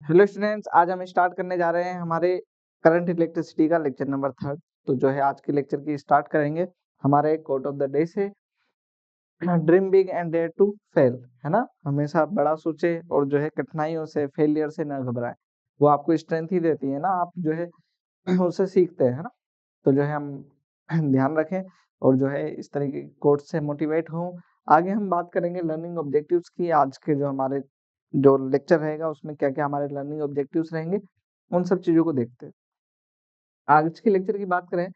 Hello students, आज हम start करने जा रहे हैं हमारे करंट इलेक्ट्रिसिटी का लेक्चर नंबर 3। तो जो है आज के लेक्चर की स्टार्ट करेंगे हमारे कोट ऑफ द डे से, dream big and dare to fail. है ना, हमेशा बड़ा सोचे और जो है कठिनाइयों से, फेलियर से न घबराए। वो आपको स्ट्रेंथ ही देती है ना, आप जो है उससे सीखते हैं, है ना। तो जो है हम ध्यान रखें और जो है इस तरीके के कोट से मोटिवेट हों। आगे हम बात करेंगे लर्निंग ऑब्जेक्टिव्स की। आज के जो हमारे जो लेक्चर रहेगा उसमें क्या क्या हमारे लर्निंग ऑब्जेक्टिव्स रहेंगे, उन सब चीजों को देखते हैं। आज के लेक्चर की बात करें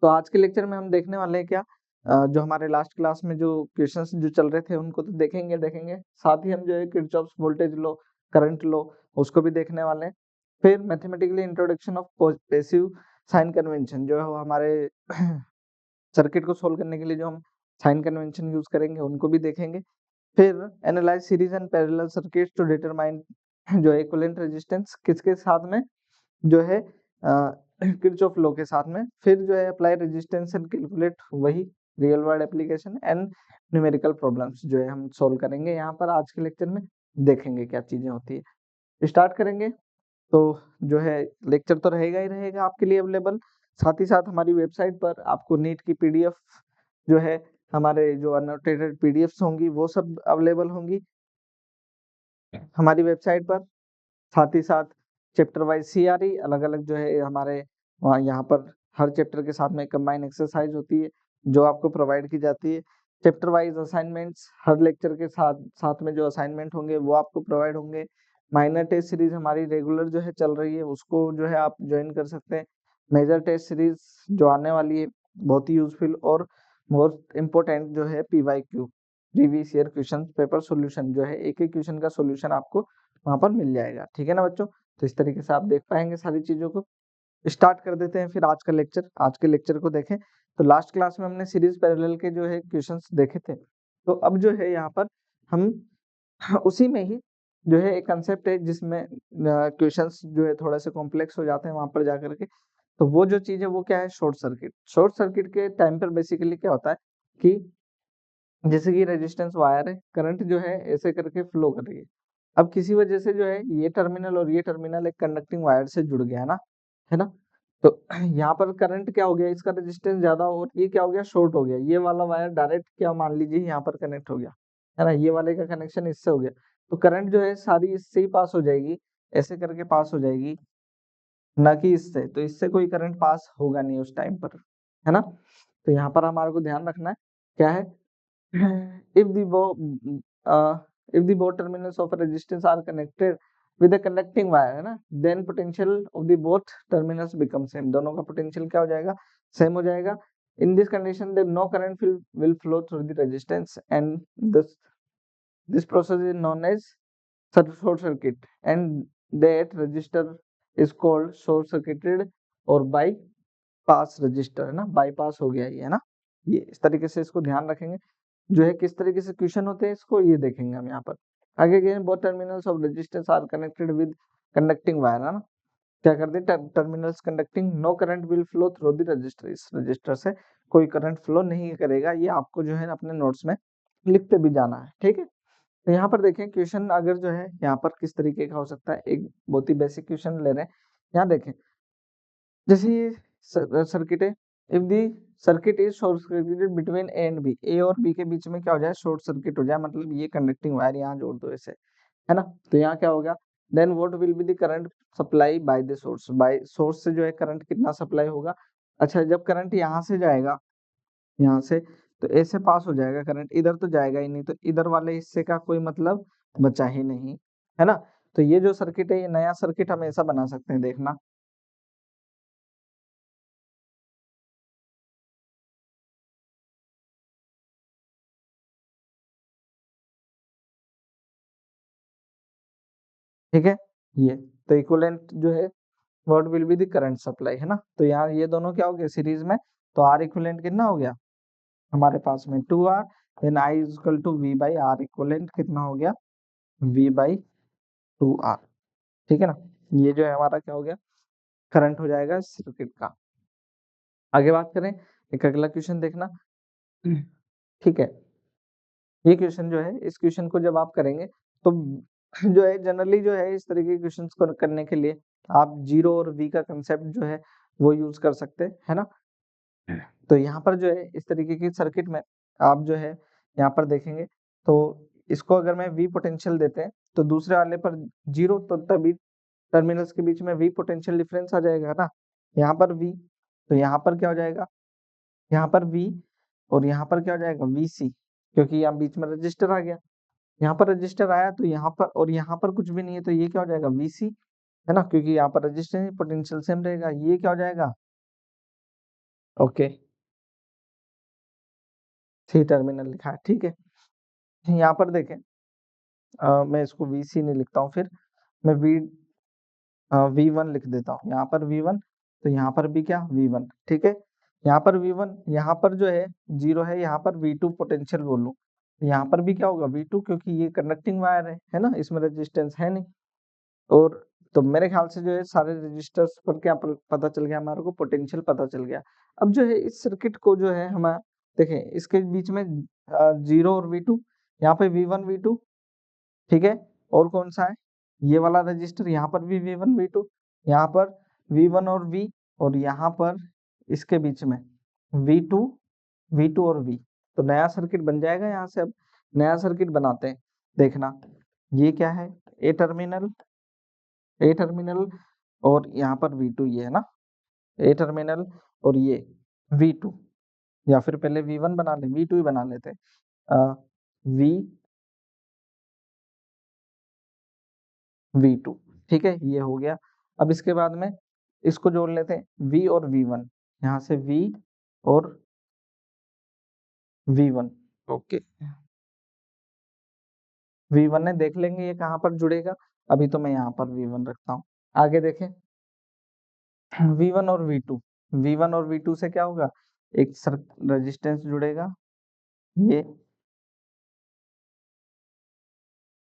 तो आज के लेक्चर में हम देखने वाले हैं क्या, जो हमारे लास्ट क्लास में जो क्वेश्चंस जो चल रहे थे उनको तो देखेंगे, साथ ही हम जो है Kirchhoff's voltage law, current law, उसको भी देखने वाले हैं। फिर mathematically introduction of passive sign convention, जो है वो हमारे सर्किट को सोल्व करने के लिए जो हम साइन कन्वेंशन यूज करेंगे उनको भी देखेंगे। फिर analyse series and parallel circuits to determine जो है इक्विवेलेंट रेजिस्टेंस किसके साथ में, जो है किरचॉफ लॉ के साथ में। फिर जो है अप्लाई रेजिस्टेंस एंड कैलकुलेट वही real world application and numerical problems जो है हम सोल्व करेंगे यहाँ पर आज के लेक्चर में। देखेंगे क्या चीजें होती है, स्टार्ट करेंगे। तो जो है लेक्चर तो रहेगा ही रहेगा आपके लिए अवेलेबल। साथ ही साथ हमारी वेबसाइट पर आपको नीट की पीडीएफ जो है, हमारे जो अनोटेटेड पीडीएफ्स होंगी वो सब अवेलेबल होंगी हमारी वेबसाइट पर। साथ ही साथ चैप्टर वाइज सीआरई अलग अलग जो है हमारे वहाँ यहाँ पर हर चैप्टर के साथ में कंबाइन एक्सरसाइज होती है जो आपको प्रोवाइड की जाती है। चैप्टर वाइज असाइनमेंट्स हर लेक्चर के साथ साथ में जो असाइनमेंट होंगे वो आपको प्रोवाइड होंगे। माइनर टेस्ट सीरीज हमारी रेगुलर जो है चल रही है, उसको जो है आप ज्वाइन कर सकते हैं। मेजर टेस्ट सीरीज जो आने वाली है बहुत ही यूजफुल और मोस्ट इम्पोर्टेंट जो है PYQ, previous year question paper solution, जो है एक एक क्वेश्चन का सॉल्यूशन आपको वहां पर मिल जाएगा। ठीक है ना बच्चों, तो इस तरीके से आप देख पाएंगे सारी चीजों को। स्टार्ट कर देते हैं फिर आज का लेक्चर। आज के लेक्चर को देखें तो लास्ट क्लास में हमने सीरीज पैरेलल के जो है क्वेश्चंस देखे थे, तो अब जो है यहाँ पर हम उसी में ही जो है एक कंसेप्ट है जिसमें क्वेश्चंस जो है थोड़ा से कॉम्प्लेक्स हो जाते हैं वहां पर जाकर के। तो वो जो चीज है वो क्या है, शॉर्ट सर्किट। शॉर्ट सर्किट के टाइम पर बेसिकली क्या होता है कि जैसे कि रेजिस्टेंस वायर है, करंट जो है ऐसे करके फ्लो कर रही है। अब किसी वजह से जो है ये टर्मिनल और ये टर्मिनल एक कंडक्टिंग वायर से जुड़ गया है ना। तो यहाँ पर करंट क्या हो गया, इसका रेजिस्टेंस ज्यादा और ये क्या हो गया, शॉर्ट हो गया। ये वाला वायर डायरेक्ट क्या मान लीजिए यहाँ पर कनेक्ट हो गया, है ना, ये वाले का कनेक्शन इससे हो गया। तो करंट जो है सारी इससे ही पास हो जाएगी, ऐसे करके पास हो जाएगी, ना कि इससे। तो इससे कोई करंट पास होगा नहीं उस टाइम पर, है ना। तो यहाँ पर हमारे को ध्यान रखना है क्या है, if the if the both terminals of a resistance are connected with a conducting wire, है ना, then potential of the both terminals become same। दोनों का potential क्या हो जाएगा, सेम हो जाएगा। In this condition, then no current will flow through the resistance, and this process is known as short circuit, and that resistor is called short circuited or bypass resistor, है ना, bypass हो गया ये, है ना। ये इस तरीके से इसको ध्यान रखेंगे। जो है किस तरीके से क्वेश्चन होते हैं इसको ये देखेंगे हम यहाँ पर। आगे गए, both terminals of resistance are connected with conducting wire, है ना। क्या कर दे, terminals conducting, no current will flow through the resistor. इस रजिस्टर से कोई करंट फ्लो नहीं करेगा। ये आपको जो है अपने नोट्स में लिखते भी जाना है, ठीक है। तो यहाँ पर देखें क्वेश्चन अगर जो है यहाँ पर किस तरीके का हो सकता है, एक बहुत ही बेसिक क्वेश्चन ले रहे हैं। यहाँ देखें, जैसे ये सर्किट है, if the circuit is short circuited between A and B, A और बी के बीच में क्या हो जाए, शॉर्ट सर्किट हो जाए, मतलब ये कंडक्टिंग वायर यहाँ जोड़ दो ऐसे, है ना। तो यहाँ क्या होगा, then what will be the current supply by the source, by source से जो है करंट कितना सप्लाई होगा। अच्छा, जब करंट यहाँ से जाएगा, यहाँ से, तो ऐसे पास हो जाएगा करंट, इधर तो जाएगा ही नहीं, तो इधर वाले हिस्से का कोई मतलब बचा ही नहीं, है ना। तो ये जो सर्किट है, ये नया सर्किट हम ऐसा बना सकते हैं, देखना। ठीक है, ये तो इक्विवेलेंट जो है what will be the current supply, है ना। तो यहाँ ये दोनों क्या हो गए सीरीज में, तो आर इक्विवेलेंट कितना हो गया हमारे पास में 2R, then I is equal to V by R equivalent कितना हो गया, V बाई 2R। ठीक है ना, ये जो है हमारा क्या हो गया, करंट हो जाएगा सर्किट का। आगे बात करें, एक अगला क्वेश्चन देखना। ठीक है, ये क्वेश्चन जो है, इस क्वेश्चन को जब आप करेंगे तो जो है जनरली जो है इस तरीके के क्वेश्चंस को करने के लिए आप जीरो और वी का कंसेप्ट जो है वो यूज कर सकते हैं, है ना। तो यहाँ पर जो है इस तरीके की सर्किट में आप जो है यहाँ पर देखेंगे तो इसको अगर मैं वी पोटेंशियल देते हैं तो दूसरे वाले पर जीरो, तो तभी टर्मिनल्स के बीच में वी पोटेंशियल डिफरेंस आ जाएगा ना। यहाँ पर वी, तो यहाँ पर क्या हो जाएगा, यहाँ पर वी और यहाँ पर क्या हो जाएगा वी सी, क्योंकि यहाँ बीच में रजिस्टर आ गया। यहाँ पर रजिस्टर आया तो यहाँ पर और यहाँ पर कुछ भी नहीं है तो ये क्या हो जाएगा वी सी, है ना, क्योंकि यहाँ पर रजिस्टर पोटेंशियल सेम रहेगा। ये क्या हो जाएगा, ओके, थ्री टर्मिनल लिखा है, ठीक है। यहाँ पर देखें मैं इसको वी सी नहीं लिखता हूँ, फिर मैं वी वन लिख देता हूँ। यहाँ पर वी वन, तो यहाँ पर भी क्या वी वन, ठीक है। यहाँ पर वी वन, यहाँ पर जो है जीरो है, यहाँ पर वी टू पोटेंशियल बोलूँ, यहाँ पर भी क्या होगा वी टू, क्योंकि ये कंडक्टिंग वायर है ना, इसमें रेजिस्टेंस है नहीं। और तो मेरे ख्याल से जो है सारे रजिस्टर्स पर क्या पता चल गया हमारे को, पोटेंशियल पता चल गया। अब जो है इस सर्किट को जो है हम देखें, इसके बीच में जीरो और वी टू, यहाँ पे वी वन वी टू, ठीक है। और कौन सा है, ये वाला रजिस्टर, यहाँ पर भी वी वन वी टू, यहाँ पर वी वन और वी, और यहाँ पर इसके बीच में वी टू और वी, तो नया सर्किट बन जाएगा। यहाँ से अब नया सर्किट बनाते हैं, देखना ये क्या है, ए टर्मिनल और यहाँ पर वी टू, ये है ना ए टर्मिनल, और ये वी टू, या फिर पहले वी वन बना ले, वी टू ही बना लेते वी वी टू, ठीक है, ये हो गया। अब इसके बाद में इसको जोड़ लेते हैं वी और वी वन, यहाँ से वी और V one, okay, V one है, देख लेंगे ये कहाँ पर जुड़ेगा। अभी तो मैं यहाँ पर वी वन रखता हूँ। आगे देखें वी वन और वी टू, वी वन और वी टू से क्या होगा, एक रेजिस्टेंस जुड़ेगा, ये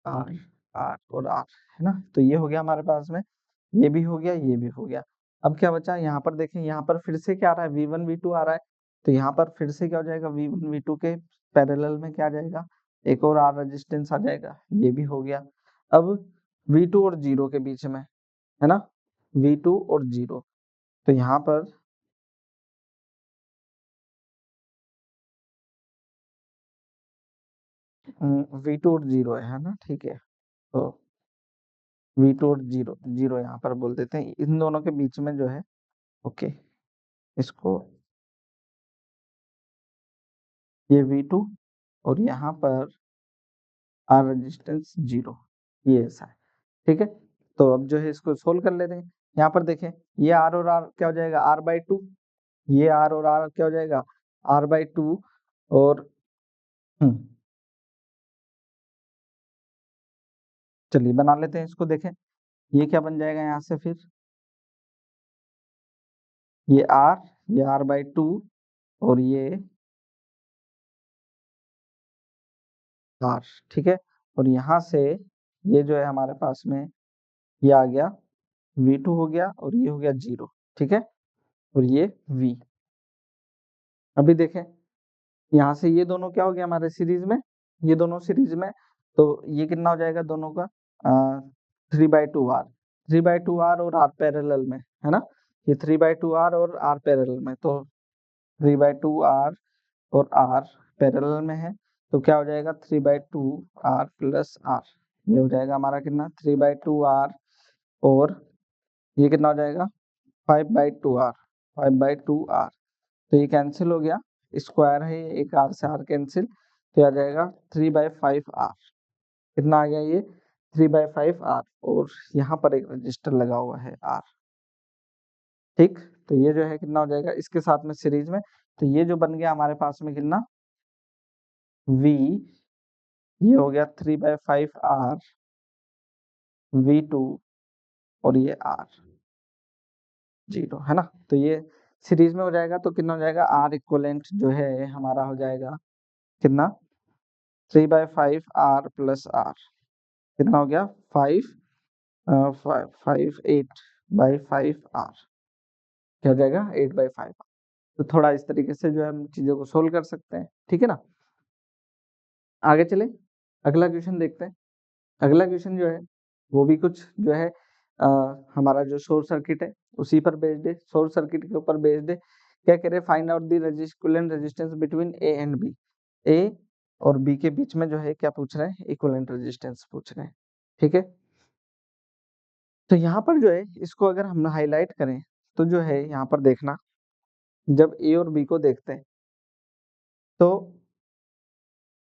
आर, आर और आर, है ना। तो ये हो गया हमारे पास में, ये भी हो गया, ये भी हो गया। अब क्या बचा, यहाँ पर देखें, यहाँ पर फिर से क्या आ रहा है, वी वन वी टू आ रहा है, तो यहाँ पर फिर से क्या हो जाएगा, वी वन वी टू के पैरेलल में क्या आ जाएगा, एक और आर रेजिस्टेंस आ जाएगा, ये भी हो गया। अब वी टू और जीरो के बीच में, है ना, वी टू और जीरो, तो यहाँ पर वी टू और जीरो है ना, ठीक है। तो वी टू और जीरो, जीरो यहाँ पर बोल देते हैं, इन दोनों के बीच में जो है, ओके, इसको ये वी टू और यहाँ पर आर रेजिस्टेंस जीरो, ये ऐसा है, ठीक है। तो अब जो है इसको सोल्व कर लेते हैं। यहाँ पर देखें ये आर और आर क्या हो जाएगा, आर बाई टू, ये आर और आर क्या हो जाएगा, आर बाई टू, और चलिए बना लेते हैं इसको, देखें ये क्या बन जाएगा यहाँ से, फिर ये आर बाई टू, और ये आर, ठीक है। और यहाँ से ये जो है हमारे पास में ये आ गया वी टू हो गया, और ये हो गया जीरो, ठीक है, और ये वी। अभी देखें यहाँ से ये दोनों क्या हो गया हमारे सीरीज में, ये दोनों सीरीज में, तो ये कितना हो जाएगा दोनों का, three by two R, three by two R और आर पैरेलल में, है ना, ये थ्री बाई टू आर और आर पैरेलल में, तो थ्री बाई टू आर और आर पैरेलल में है, तो क्या हो जाएगा three by two R plus R, ये हो जाएगा हमारा कितना थ्री बाई टू आर, और ये कितना हो जाएगा five by two R, five by two R, तो ये कैंसिल हो गया, स्क्वायर है ये, एक आर से आर कैंसिल, तो आ जाएगा थ्री बाई फाइव आर, कितना आ गया ये थ्री बाई फाइव आर, और यहाँ पर एक रजिस्टर लगा हुआ है आर, ठीक। तो ये जो है कितना हो जाएगा इसके साथ में सीरीज में, तो ये जो बन गया हमारे पास में कितना V, ये हो गया three by five R V two, और ये आर जीरो, है ना। तो ये सीरीज में हो जाएगा, तो कितना हो जाएगा आर इक्वलेंट जो है हमारा हो जाएगा कितना three by five R plus R, कितना हो गया five five eight by five R, क्या हो जाएगा एट बाई फाइव। तो थोड़ा इस तरीके से जो है हम चीजों को सोल्व कर सकते हैं, ठीक है ना। आगे चले, अगला क्वेश्चन देखते हैं। अगला क्वेश्चन जो है वो भी कुछ जो है हमारा जो शॉर्ट सर्किट है उसी पर बेस्ड है, शॉर्ट सर्किट के ऊपर बेस्ड है। क्या कह रहे हैं, find out the equivalent resistance between A and B. A और बी के बीच में जो है क्या पूछ रहे हैं, इक्विवेलेंट रेजिस्टेंस पूछ रहे हैं। ठीक है, तो यहाँ पर जो है इसको अगर हम हाईलाइट करें तो जो है यहाँ पर देखना, जब ए और बी को देखते हैं तो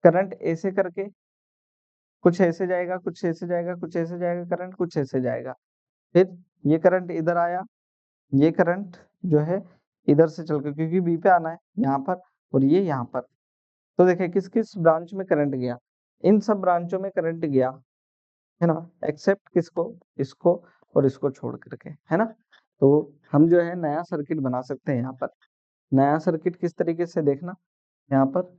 करंट ऐसे करके कुछ ऐसे जाएगा, कुछ ऐसे जाएगा, कुछ ऐसे जाएगा, करंट कुछ ऐसे जाएगा। फिर ये करंट इधर आया, ये करंट जो है इधर से चल के, क्योंकि बी पे आना है यहाँ पर और ये यहाँ पर, तो देखिए किस किस ब्रांच में करंट गया, इन सब ब्रांचों में करंट गया है ना, एक्सेप्ट किसको, इसको और इसको छोड़ करके, है ना। तो हम जो है नया सर्किट बना सकते हैं यहाँ पर। नया सर्किट किस तरीके से, देखना यहाँ पर,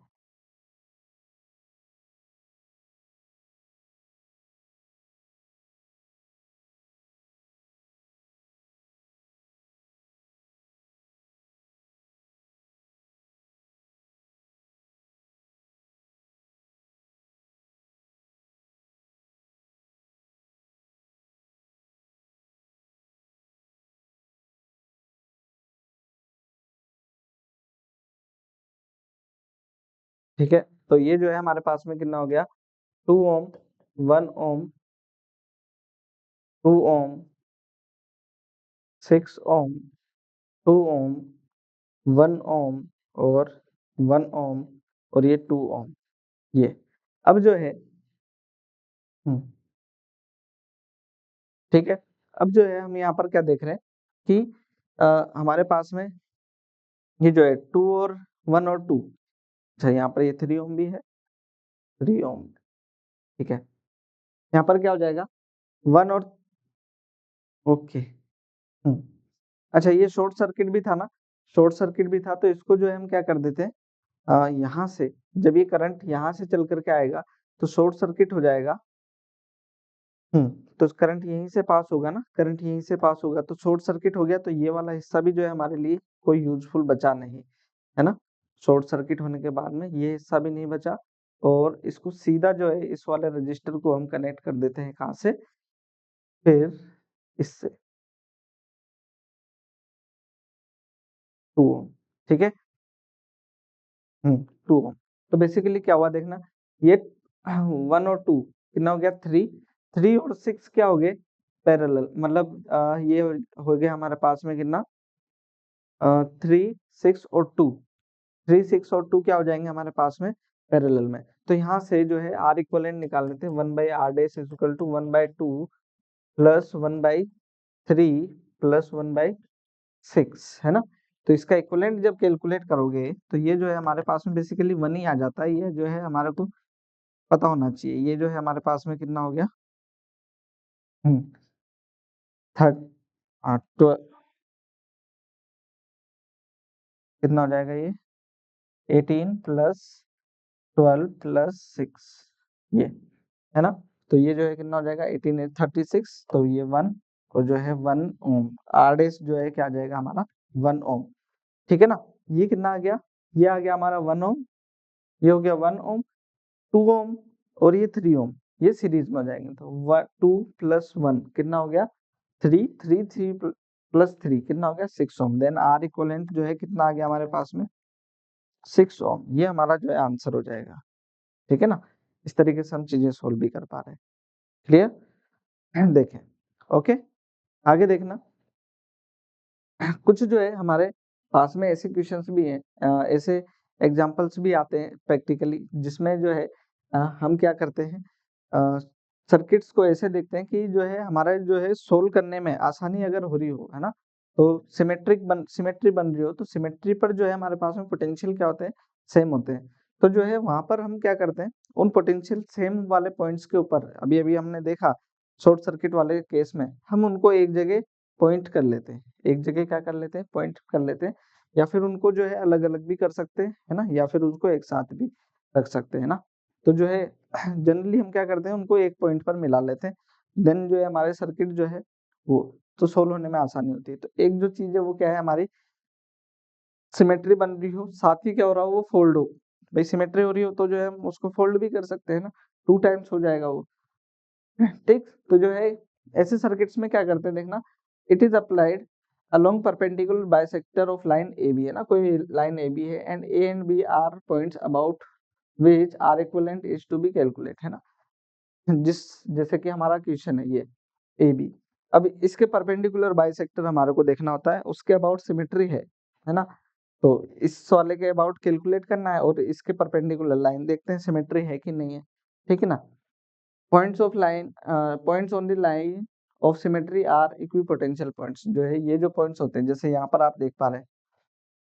ठीक है। तो ये जो है हमारे पास में कितना हो गया, 2 ओम, 1 ओम, 2 ओम, 6 ओम, 2 ओम, 1 ओम और 1 ओम और ये 2 ओम, ये अब जो है हम्म, ठीक है। अब जो है हम यहाँ पर क्या देख रहे हैं कि हमारे पास में ये जो है 2 और 1 और 2, अच्छा यहाँ पर ये 3 ओम भी है, 3 ओम, ठीक है। यहाँ पर क्या हो जाएगा, 1 और ओके, अच्छा ये शॉर्ट सर्किट भी था ना, शॉर्ट सर्किट भी था, तो इसको जो है हम क्या कर देते हैं, यहाँ से जब ये करंट यहाँ से चल करके आएगा तो शॉर्ट सर्किट हो जाएगा, तो करंट यहीं से पास होगा ना, करंट यहीं से पास होगा तो शॉर्ट सर्किट हो गया, तो ये वाला हिस्सा भी जो है हमारे लिए कोई यूजफुल बचा नहीं, है ना। शॉर्ट सर्किट होने के बाद में ये हिस्सा भी नहीं बचा, और इसको सीधा जो है इस वाले रजिस्टर को हम कनेक्ट कर देते हैं, कहाँ से, फिर इससे 2 ओम, ठीक है, 2 ओम। तो बेसिकली क्या हुआ देखना, ये 1 और 2 कितना हो गया, 3 और 6 क्या हो गए, पैरेलल, मतलब ये हो गया हमारे पास में कितना, 3, 6 और 2, 3, 6 और 2 क्या हो जाएंगे हमारे पास में, पैरेलल में। तो यहाँ से जो है आर इक्वलेंट निकाल लेते हैं, 1/r dash is equal to 1/2 plus 1/3 plus 1/6, है ना। तो इसका इक्वलेंट जब कैलकुलेट करोगे तो ये जो है हमारे पास में बेसिकली 1 ही आ जाता है, ये जो है हमारे को पता होना चाहिए। ये जो है हमारे पास में कितना हो गया, थर्ड, कितना हो जाएगा ये, 18 प्लस 12 प्लस 6, ये है ना। तो ये जो है कितना हो जाएगा, 18 36, तो ये 1 और जो है 1 ओम, आर डैश जो है क्या आ जाएगा हमारा, 1 ओम, ठीक है ना। ये कितना आ गया, ये आ गया हमारा 1 ओम, ये हो गया 1 ओम, 2 ओम और ये 3 ओम, ये सीरीज में हो जाएंगे, तो 2 प्लस 1 कितना हो गया, 3 प्लस 3 कितना हो गया, 6 ओम। देन आर इक्वलेंट जो है कितना आ गया हमारे पास में, 6 ओम। ये हमारा जो है आंसर हो जाएगा, ठीक है ना। इस तरीके से हम चीजें सोल्व भी कर पा रहे हैं, क्लियर, देखें, ओके। आगे देखना, कुछ जो है हमारे पास में ऐसे क्वेश्चंस भी हैं, ऐसे एग्जांपल्स भी आते हैं प्रैक्टिकली, जिसमें जो है हम क्या करते हैं, सर्किट्स को ऐसे देखते हैं कि जो है हमारा जो है सोल्व करने में आसानी अगर हो रही हो, है ना, तो सिमेट्री बन रही हो, तो सिमेट्री पर जो है हमारे पास में पोटेंशियल क्या होते हैं, सेम होते हैं। तो जो है वहां पर हम क्या करते हैं, उन पोटेंशियल सेम वाले पॉइंट्स के ऊपर, अभी अभी हमने देखा शॉर्ट सर्किट वाले केस में, हम उनको एक जगह पॉइंट कर लेते हैं, एक जगह क्या कर लेते हैं, पॉइंट कर लेते हैं, या फिर उनको जो है अलग अलग भी कर सकते हैं, है ना, या फिर उनको एक साथ भी रख सकते हैं ना। तो जो है जनरली हम क्या करते हैं, उनको एक पॉइंट पर मिला लेते हैं, देन जो है हमारे सर्किट जो है वो तो सोल्व होने में आसानी होती है। तो एक जो चीज है वो क्या है, हमारी सिमेट्री बन रही हो, साथ ही क्या हो रहा हो, वो फोल्ड हो, भाई सिमेट्री हो रही हो तो जो है हम उसको फोल्ड भी कर सकते हैं ना, 2 टाइम्स हो जाएगा वो, ठीक। तो जो है ऐसे सर्किट्स में क्या करते हैं देखना, it is applied along perpendicular bisector of line A B, है ना, कोई लाइन ए बी है and A and B are points about which R equivalent is to be calculate, है ना। जिस जैसे कि हमारा क्वेश्चन है ये ए बी, अब इसके परपेंडिकुलर बाइसेक्टर हमारे को देखना होता है, उसके अबाउट सिमेट्री है ना। तो इस वाले के अबाउट कैलकुलेट करना है और इसके परपेंडिकुलर लाइन देखते हैं सिमेट्री है कि नहीं है, ठीक है ना। Points of line, points on the line of symmetry are equipotential points, जो है ये जो पॉइंट्स होते हैं, जैसे यहाँ पर आप देख पा रहे हैं,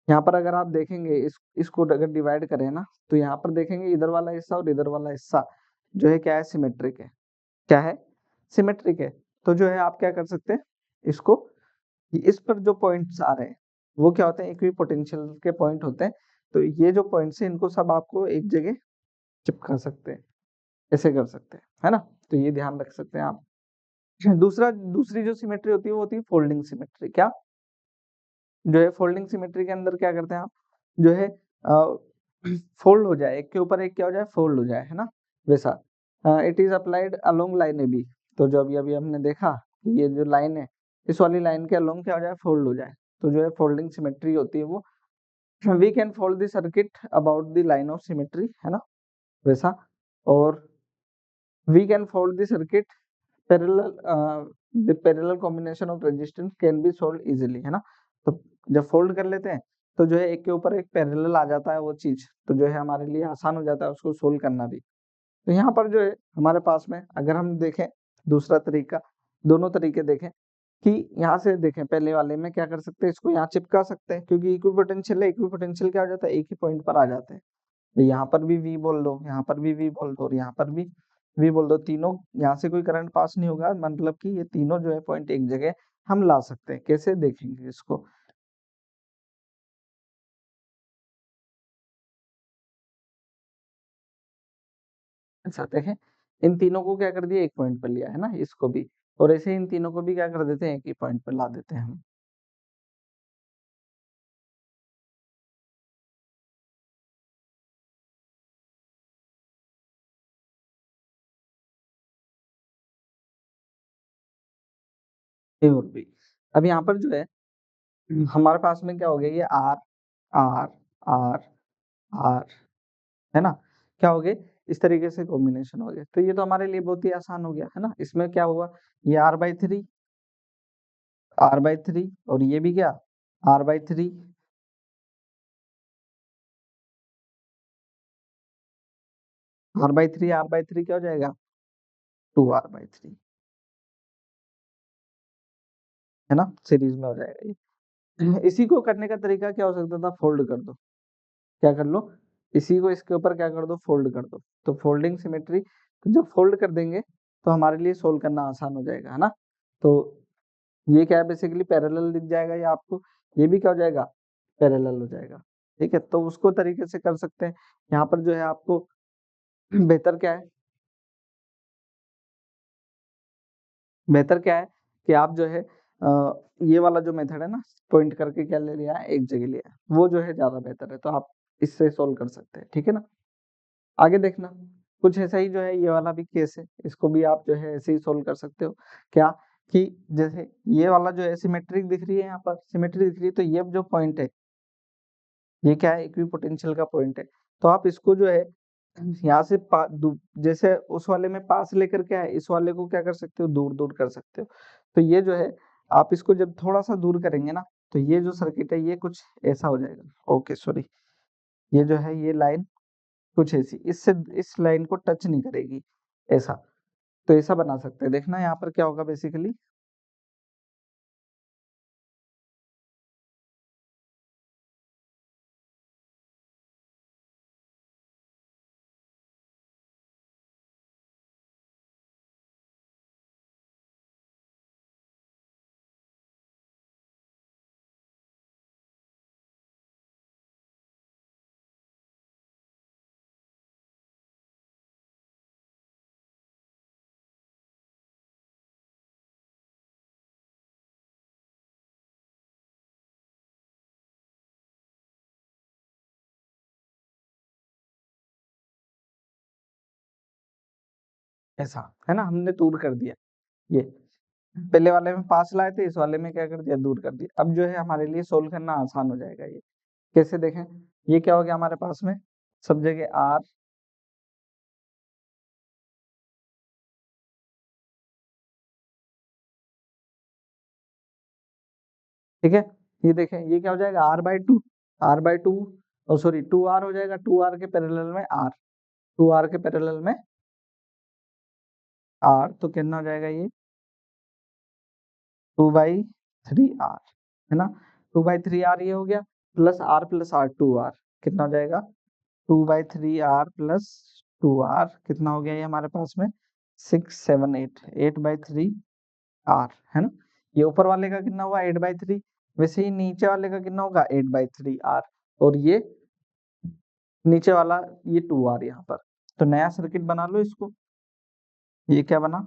यहाँ पर अगर आप देखेंगे इसको अगर डिवाइड करें ना, तो यहाँ पर देखेंगे इधर वाला हिस्सा और इधर वाला हिस्सा जो है क्या है, सिमेट्रिक है। क्या है, सिमेट्रिक है। तो जो है आप क्या कर सकते हैं इसको, इस पर जो पॉइंट्स आ रहे हैं वो क्या होते हैं, इक्विपोटेंशियल के पॉइंट होते हैं। तो ये जो पॉइंट्स हैं इनको सब आपको एक जगह चिपका सकते हैं, ऐसे कर सकते हैं, है ना। तो ये ध्यान रख सकते हैं आप। दूसरी जो सिमेट्री होती है वो होती है फोल्डिंग सिमेट्री। क्या, जो है फोल्डिंग सिमेट्री के अंदर क्या करते हैं आप, जो है फोल्ड हो जाए, एक के ऊपर एक क्या हो जाए, फोल्ड हो जाए, है ना, वैसा। It is applied along line A B, तो जो अभी अभी हमने देखा कि ये जो लाइन है इस वाली लाइन के अलोंग क्या हो जाए, फोल्ड हो जाए, तो जो है फोल्डिंग सिमेट्री होती है वो। We can fold the circuit about the line of symmetry, है ना, वैसा। और we can fold the circuit parallel, the parallel combination of resistance can be solve easily, है ना। तो जब फोल्ड कर लेते हैं तो जो है एक के ऊपर एक पैरेलल आ जाता है वो चीज, तो जो है हमारे लिए आसान हो जाता है उसको सोल्व करना भी। तो यहाँ पर जो है हमारे पास में अगर हम देखें दूसरा तरीका, दोनों तरीके देखें कि यहाँ से देखें, पहले वाले में क्या कर सकते हैं, इसको यहाँ चिपका सकते हैं क्योंकि इक्विपोटेंशियल है, इक्विपोटेंशियल क्या हो जाता है, एक ही पॉइंट पर आ जाते हैं। तो यहाँ पर भी V बोल दो, यहाँ पर भी V बोल दो और यहाँ पर भी V बोल दो, तीनों यहाँ से कोई करंट पास नहीं होगा, मतलब कि ये तीनों जो है पॉइंट एक जगह हम ला सकते हैं। कैसे देखेंगे इसको, ऐसा देखें, इन तीनों को क्या कर दिया, एक पॉइंट पर लिया, है ना, इसको भी, और ऐसे इन तीनों को भी क्या कर देते हैं, एक ही पॉइंट पर ला देते हैं हम। ए और बी। अब यहाँ पर जो है हमारे पास में क्या हो गया, ये आर आर आर आर, है ना, क्या हो गए, इस तरीके से कॉम्बिनेशन हो गया। तो ये तो हमारे लिए बहुत ही आसान हो गया, है ना। इसमें क्या हुआ, ये R/3 और ये भी क्या, R/3, R/3 क्या हो जाएगा, 2R/3, है ना, सीरीज में हो जाएगा ये। इसी को करने का तरीका क्या हो सकता था, फोल्ड कर दो, क्या कर लो, इसी को इसके ऊपर क्या कर दो, फोल्ड कर दो। तो फोल्डिंग सिमेट्री, तो जब फोल्ड कर देंगे तो हमारे लिए सोल्व करना आसान हो जाएगा, है ना। तो ये क्या है, बेसिकली पैरेलल दिख जाएगा ये आपको, ये भी क्या हो जाएगा, पैरेलल हो जाएगा। ठीक है, तो उसको तरीके से कर सकते हैं। यहाँ पर जो है आपको बेहतर क्या है, बेहतर क्या है कि आप जो है ये वाला जो मेथड है ना, पॉइंट करके क्या ले लिया है, एक जगह लिया है, वो जो है ज्यादा बेहतर है, तो आप इससे सोल्व कर सकते हैं, ठीक है ना। आगे देखना, कुछ ऐसा ही जो है ये वाला भी केस है, इसको भी आप जो है ऐसे ही सोल्व कर सकते हो। क्या, कि जैसे ये वाला जो है सिमेट्रिक दिख रही है, यहाँ पर सिमेट्री दिख रही है, तो ये जो पॉइंट है ये क्या है, इक्विपोटेंशियल का पॉइंट है। तो आप इसको जो है यहाँ से जैसे उस वाले में पास लेकर क्या है, इस वाले को क्या कर सकते हो, दूर दूर कर सकते हो। तो ये जो है आप इसको जब थोड़ा सा दूर करेंगे ना, तो ये जो सर्किट है ये कुछ ऐसा हो जाएगा, ओके सॉरी, ये जो है ये लाइन कुछ ऐसी, इससे इस लाइन को टच नहीं करेगी, ऐसा। तो ऐसा बना सकते हैं, देखना यहाँ पर क्या होगा बेसिकली। ऐसा है ना, हमने दूर कर दिया। ये पहले वाले में पास लाए थे, इस वाले में क्या कर दिया, दूर कर दिया। अब जो है हमारे लिए सोल्व करना आसान हो जाएगा। ये कैसे देखें, ये क्या हो गया हमारे पास में, सब जगह आर, ठीक है। ये देखें, ये क्या हो जाएगा, r/2, r/2, और सॉरी 2r हो जाएगा, 2r के पैरेलल में r, 2r के पैरेलल में r, तो कितना हो जाएगा ये 2/3r, है ना। 2/3r ये हो गया, प्लस r, 2r, कितना हो जाएगा 2/3r प्लस 2r, कितना हो गया ये हमारे पास में 6 7 8, 8/3r, है ना। ये ऊपर वाले का कितना हुआ 8/3, वैसे ही नीचे वाले का कितना होगा 8/3r, और ये नीचे वाला ये 2r यहाँ पर। तो नया सर्किट बना लो इसको, ये क्या बना,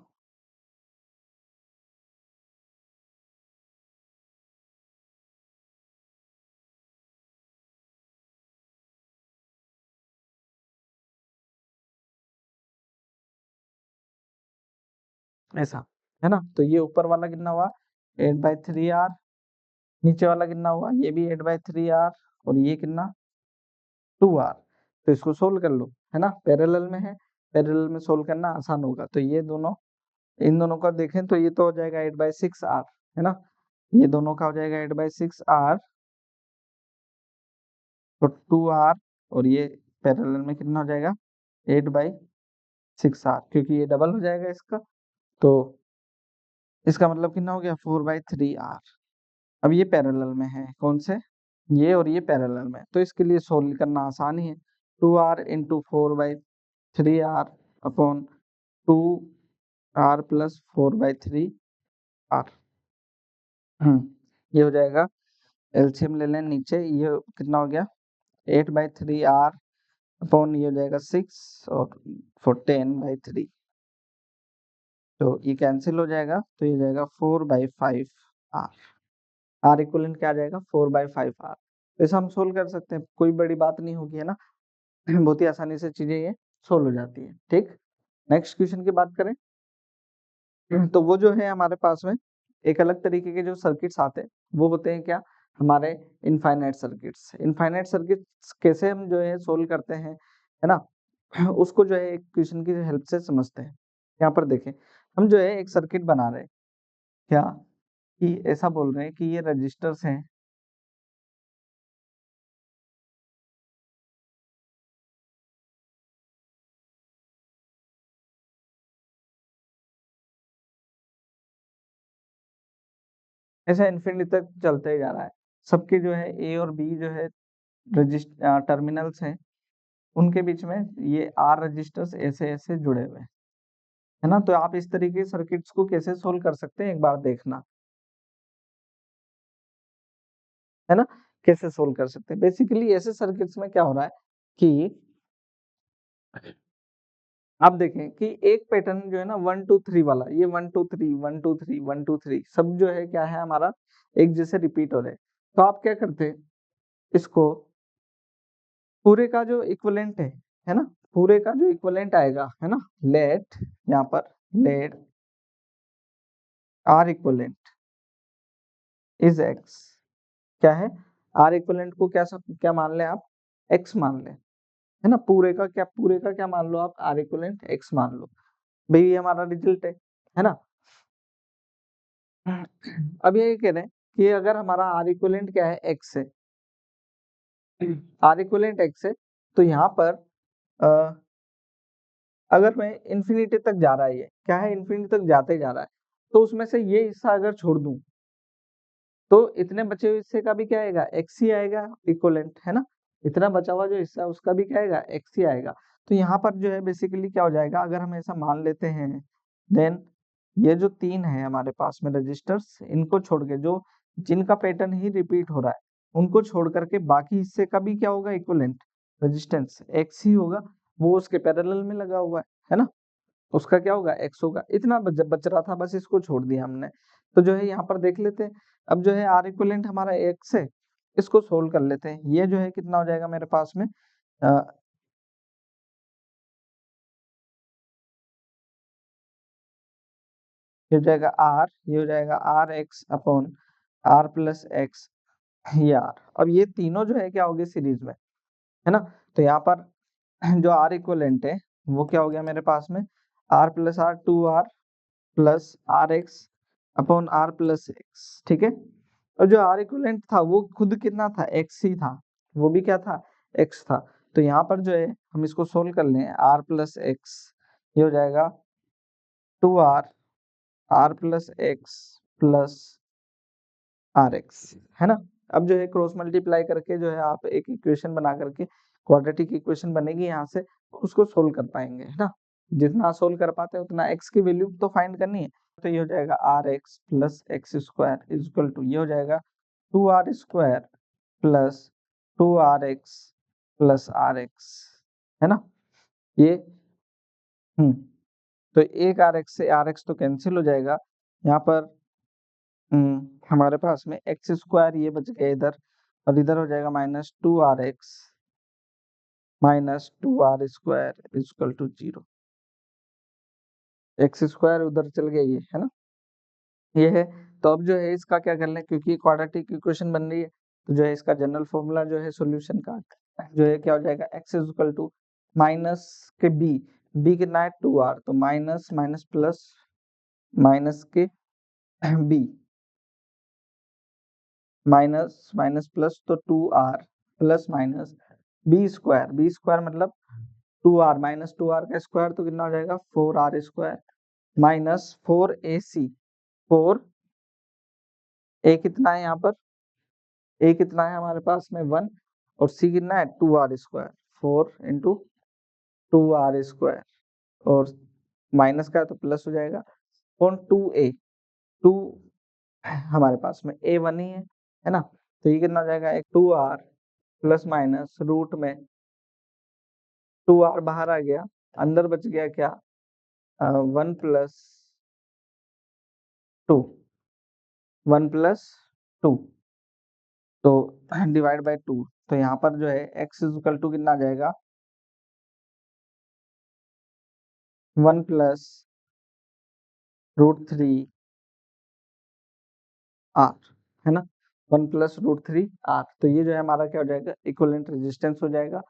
ऐसा, है ना। तो ये ऊपर वाला कितना हुआ 8/3r, नीचे वाला कितना हुआ, ये भी 8/3r, और ये कितना 2r। तो इसको सोल्व कर लो, है ना, पैरेलल में है, पैरेलल में सोल्व करना आसान होगा। तो ये दोनों, इन दोनों का देखें तो ये तो हो जाएगा 8/6r, है ना, ये दोनों का हो जाएगा 8/6r, तो 2r, और ये पैरेलल में कितना हो जाएगा 8/6r, क्योंकि ये डबल हो जाएगा इसका, तो इसका मतलब कितना हो गया 4/3r। अब ये पैरेलल में है, कौन से, ये और ये पैरेलल में, तो इसके लिए सोल्व करना आसान ही है। 2r into 4/3r upon 2r plus 4/3r, ये हो जाएगा, एलसीएम ले लें नीचे, ये कितना हो गया 8/3r अपॉन ये हो जाएगा 6, और 10/3, तो ये कैंसिल हो जाएगा, तो ये हो जाएगा 4/5r, आर इक्वलेंट क्या आ जाएगा 4/5r। ऐसा हम सोल्व कर सकते हैं, कोई बड़ी बात नहीं होगी, है ना। बहुत ही आसानी से चीजें ये सोल्व हो जाती है, ठीक। नेक्स्ट क्वेश्चन की बात करें, तो वो जो है हमारे पास में एक अलग तरीके के जो सर्किट्स आते हैं, वो होते हैं क्या, हमारे इनफाइनाइट सर्किट्स। इनफाइनाइट सर्किट्स कैसे हम जो है सोल्व करते हैं, है ना, उसको जो है एक क्वेश्चन की हेल्प से समझते हैं। यहाँ पर देखें, हम जो है एक सर्किट बना रहे हैं, क्या कि ऐसा बोल रहे हैं कि ये रजिस्टर्स हैं, ऐसा इन्फिनिटी तक चलते ही जा रहा है। सबके जो है ए और बी जो है रजिस्टर टर्मिनल्स हैं, उनके बीच में ये आर रजिस्टर्स ऐसे ऐसे जुड़े हुए हैं, है ना। तो आप इस तरीके के सर्किट्स को कैसे सोल्व कर सकते हैं, एक बार देखना, है ना। कैसे सोल्व कर सकते हैं, बेसिकली ऐसे सर्किट्स में क्या हो रहा है कि आप देखें कि एक पैटर्न जो है ना 1 2 3 वाला, ये 1 2 3 1 2 3 1 2 3 सब जो है क्या है हमारा एक जैसे रिपीट हो रहे हैं। तो आप क्या करते हैं, इसको पूरे का जो इक्विवेलेंट है ना, पूरे का जो इक्विवेलेंट आएगा, है ना, लेट, यहाँ पर let R equivalent is X, क्या है, आर इक्विवेलेंट को क्या क्या मान लें आप, एक्स मान लें, है ना। पूरे का क्या मान लो आप, आर इक्विवेलेंट एक्स मान लो, भाई ये हमारा रिजल्ट है ना। अब ये कह रहे हैं कि अगर हमारा आर इक्विवेलेंट क्या है एक्स है, आर इक्विवेलेंट एक्स है, तो यहाँ पर अगर मैं इन्फिनिटी तक जा रहा है, ये क्या है इन्फिनिटी तक जाते जा रहा है, तो उसमें से ये हिस्सा अगर छोड़ दूं, तो इतने बचे हुए हिस्से का भी क्या आएगा, एक्स ही आएगा इक्विवेलेंट, है ना। इतना बचा हुआ जो हिस्सा है उसका भी क्या आएगा, एक्स ही आएगा। तो यहाँ पर जो है बेसिकली क्या हो जाएगा, अगर हम ऐसा मान लेते हैं, देन ये जो तीन है हमारे पास में रजिस्टर्स, इनको छोड़ के जो जिनका पैटर्न ही रिपीट हो रहा है, उनको छोड़ करके बाकी हिस्से का भी क्या होगा इक्विवेलेंट रेजिस्टेंस एक्स ही होगा, वो उसके पैरेलल में लगा हुआ है ना, उसका क्या होगा एक्स होगा। इतना बच रहा था, बस इसको छोड़ दिया हमने। तो जो है यहाँ पर देख लेते हैं, अब जो है आर इक्विवेलेंट हमारा एक्स है, इसको सोल्व कर लेते हैं। ये जो है कितना हो जाएगा मेरे पास में, ये हो जाएगा आर, ये हो जाएगा R X upon R plus X, ये आर। अब ये तीनों जो है क्या हो गए सीरीज में, है ना। तो यहाँ पर जो आर इक्वलेंट है वो क्या हो गया मेरे पास में, R plus R, 2r plus R X upon R plus X, ठीक है। और जो आर इक्वलेंट था वो खुद कितना था, एक्स ही था, वो भी क्या था, एक्स था। तो यहाँ पर जो है हम इसको सोल्व कर लें, आर प्लस एक्स, ये हो जाएगा 2r R plus X plus R X, है ना। अब जो है क्रॉस मल्टीप्लाई करके जो है आप एक इक्वेशन बना करके, क्वाड्रेटिक इक्वेशन बनेगी यहाँ से, उसको सोल्व कर पाएंगे, है ना। जितना सोल्व कर पाते हैं उतना एक्स की वैल्यू तो फाइंड करनी है। तो ये हो जाएगा R X plus X square is equal to, ये हो जाएगा 2r square plus 2rx plus R X, है ना। ये तो एक आर एक्स से आर एक्स तो कैंसिल हो जाएगा, यहाँ पर हमारे पास में एक्स स्क्वायर ये बच गया इधर, और इधर हो जाएगा -2rx -2r square equal to 0। X square उधर चल गया ये, है ना, ये है। तो अब जो है इसका क्या कर लें, क्योंकि क्वाड्रेटिक इक्वेशन बन रही है, तो जो है इसका जनरल फॉर्मूला जो है सॉल्यूशन का जो है क्या हो जाएगा, एक्स इक्वल टू माइनस के बी कितना है 2r, तो माइनस माइनस प्लस माइनस के बी माइनस माइनस प्लस, तो 2r plus minus B square मतलब 2r माइनस 2r का स्क्वायर, तो कितना हो जाएगा 4r स्क्वायर माइनस 4ac, 4 ए कितना है यहाँ पर, ए कितना है हमारे पास में 1, और सी कितना है 2r square, 4 into 2r square, और माइनस का है तो प्लस हो जाएगा, और 2a, 2 हमारे पास में a1 ही है ना। तो ये कितना हो जाएगा, एक 2r प्लस माइनस रूट में 2r बाहर आ गया, अंदर बच गया क्या 1 प्लस 2, 1 प्लस 2, तो डिवाइड बाय 2, तो यहाँ पर जो है x इक्वल टू कितना आ जाएगा 1 प्लस √3 r, है ना, 1 प्लस √3 r। तो ये जो है हमारा क्या हो जाएगा, इक्विवेलेंट रेजिस्टेंस हो जाएगा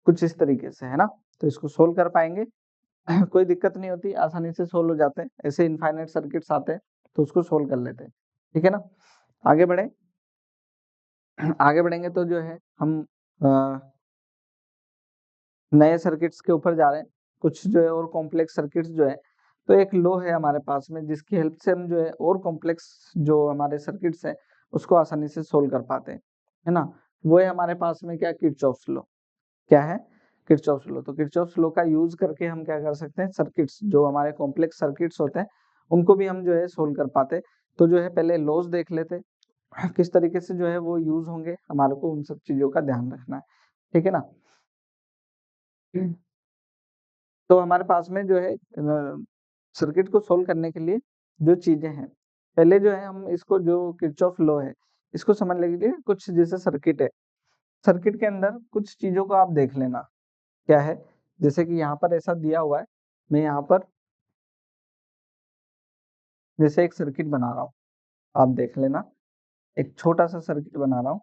कुछ इस तरीके से, है ना। तो इसको सोल्व कर पाएंगे कोई दिक्कत नहीं होती, आसानी से सोल्व हो जाते हैं, ऐसे इनफाइनाइट सर्किट्स आते हैं तो उसको सोल्व कर लेते हैं, ठीक है ना। आगे बढ़े, आगे बढ़ेंगे तो जो है हम नए सर्किट्स के ऊपर जा रहे हैं, कुछ जो है और कॉम्प्लेक्स सर्किट्स जो है। तो एक लॉ है हमारे पास में जिसकी हेल्प से हम जो है और कॉम्प्लेक्स जो हमारे सर्किट्स हैं उसको आसानी से सोल्व कर पाते हैं, है ना। वो है हमारे पास में क्या, किरचॉफ्स लॉ। क्या है, किरचॉफ्स लॉ। तो किरचॉफ्स लॉ का यूज करके हम क्या कर सकते हैं, सर्किट्स जो हमारे कॉम्प्लेक्स सर्किट्स होते हैं उनको भी हम जो है सोल्व कर पाते। तो जो है पहले लॉज देख लेते हैं किस तरीके से जो है वो यूज होंगे, हमारे को उन सब चीजों का ध्यान रखना है, ठीक है ना। तो हमारे पास में जो है सर्किट को सोल्व करने के लिए जो चीजें हैं, पहले जो है हम इसको जो किरचॉफ लॉ है इसको समझ लेंगे। कुछ जैसे सर्किट है, सर्किट के अंदर कुछ चीजों को आप देख लेना क्या है, जैसे कि यहाँ पर ऐसा दिया हुआ है, मैं यहाँ पर जैसे एक सर्किट बना रहा हूँ, आप देख लेना, एक छोटा सा सर्किट बना रहा हूँ,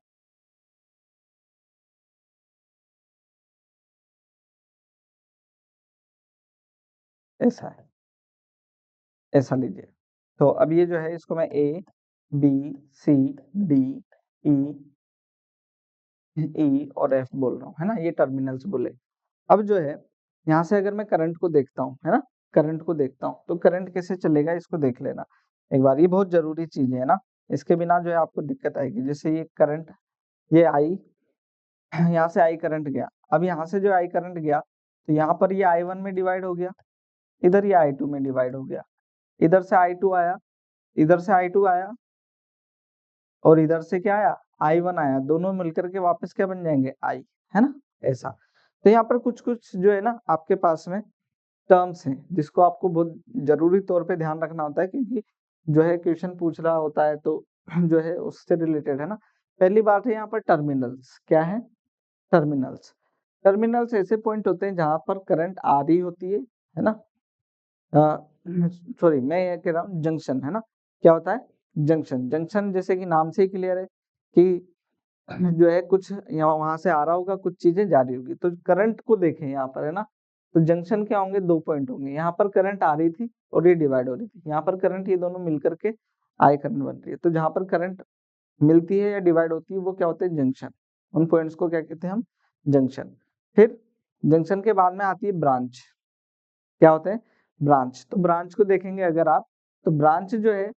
ऐसा है, ऐसा लीजिए। तो अब ये जो है इसको मैं A B C D E और F बोल रहा हूँ, है ना, ये टर्मिनल्स बोले। अब जो है यहाँ से अगर मैं करंट को देखता हूँ, है ना, करंट को देखता हूँ तो करंट कैसे चलेगा इसको देख लेना एक बार, ये बहुत जरूरी चीज है ना, इसके बिना जो है आपको दिक्कत आएगी। जैसे ये करंट, ये आई, यहाँ से आई करंट गया, अब यहाँ से जो आई करंट गया तो यहाँ पर ये I1 में डिवाइड हो गया, इधर ये I2 में डिवाइड हो गया, इधर से I2 आया, इधर से I2 आया, और इधर से क्या आया I1 आया, दोनों मिलकर के वापस क्या बन जाएंगे I, है ना, ऐसा। तो यहाँ पर कुछ कुछ जो है ना आपके पास में टर्म्स हैं जिसको आपको बहुत जरूरी तौर पे ध्यान रखना होता है, क्योंकि जो है क्वेश्चन पूछ रहा होता है तो जो है उससे रिलेटेड, है ना। पहली बात है यहाँ पर टर्मिनल्स, क्या है, टर्मिनल्स। टर्मिनल्स ऐसे पॉइंट होते हैं जहां पर करंट आ रही होती है ना, सॉरी मैं ये कह रहा हूँ जंक्शन, है ना, क्या होता है जंक्शन। जंक्शन जैसे कि नाम से ही क्लियर है कि जो है कुछ यहाँ वहां से आ रहा होगा, कुछ चीजें जा रही होगी। तो करंट को देखें यहाँ पर, है ना, तो जंक्शन क्या होंगे, दो पॉइंट होंगे। यहाँ पर करंट आ रही थी और ये डिवाइड हो रही थी, यहाँ पर करंट, ये दोनों मिलकर के आई करंट बन रही है। तो जहां पर करंट मिलती है या डिवाइड होती है वो क्या होते हैं, जंक्शन। उन पॉइंट्स को क्या कहते हैं हम, जंक्शन। फिर जंक्शन के बाद में आती है ब्रांच। क्या होते हैं, ब्रांच। तो ब्रांच को देखेंगे अगर आप, तो ब्रांच जो है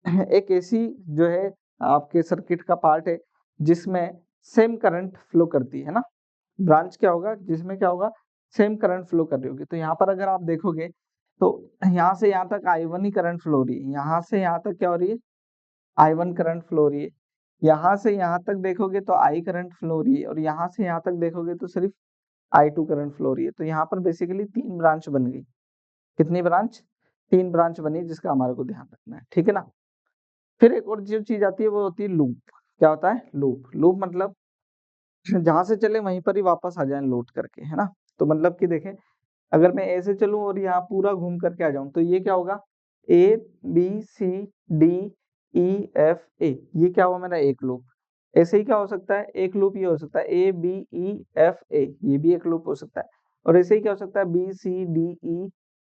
एक ऐसी जो है आपके सर्किट का पार्ट है जिसमें सेम करंट फ्लो करती है ना। ब्रांच क्या होगा, जिसमें क्या होगा, सेम करंट फ्लो कर रही होगी। तो यहाँ पर अगर आप देखोगे तो यहाँ से यहाँ तक I1 ही करंट फ्लो हो रही है, यहाँ से यहाँ तक क्या हो रही है, I1 करंट फ्लो हो रही है। यहाँ से यहाँ तक देखोगे तो I करंट फ्लो हो रही है, और यहाँ से यहाँ तक देखोगे तो सिर्फ I2 करंट फ्लो हो रही है। तो यहाँ पर बेसिकली तीन ब्रांच बन गई। कितनी ब्रांच, तीन ब्रांच बनी, जिसका हमारे को ध्यान रखना है, ठीक है ना। फिर एक और जो चीज आती है वो होती है लूप। क्या होता है, लूप। लूप मतलब जहां से चले वहीं पर ही वापस आ जाए लौट करके, है ना। तो मतलब कि देखें, अगर मैं ए से चलूं और यहाँ पूरा घूम करके आ जाऊं तो ये क्या होगा, A B C D E F A, ये क्या हुआ मेरा एक लूप। ऐसे ही क्या हो सकता है, एक लूप ये हो सकता है A B E F A, ये भी एक लूप हो सकता है। और ऐसे ही क्या हो सकता है, B C D E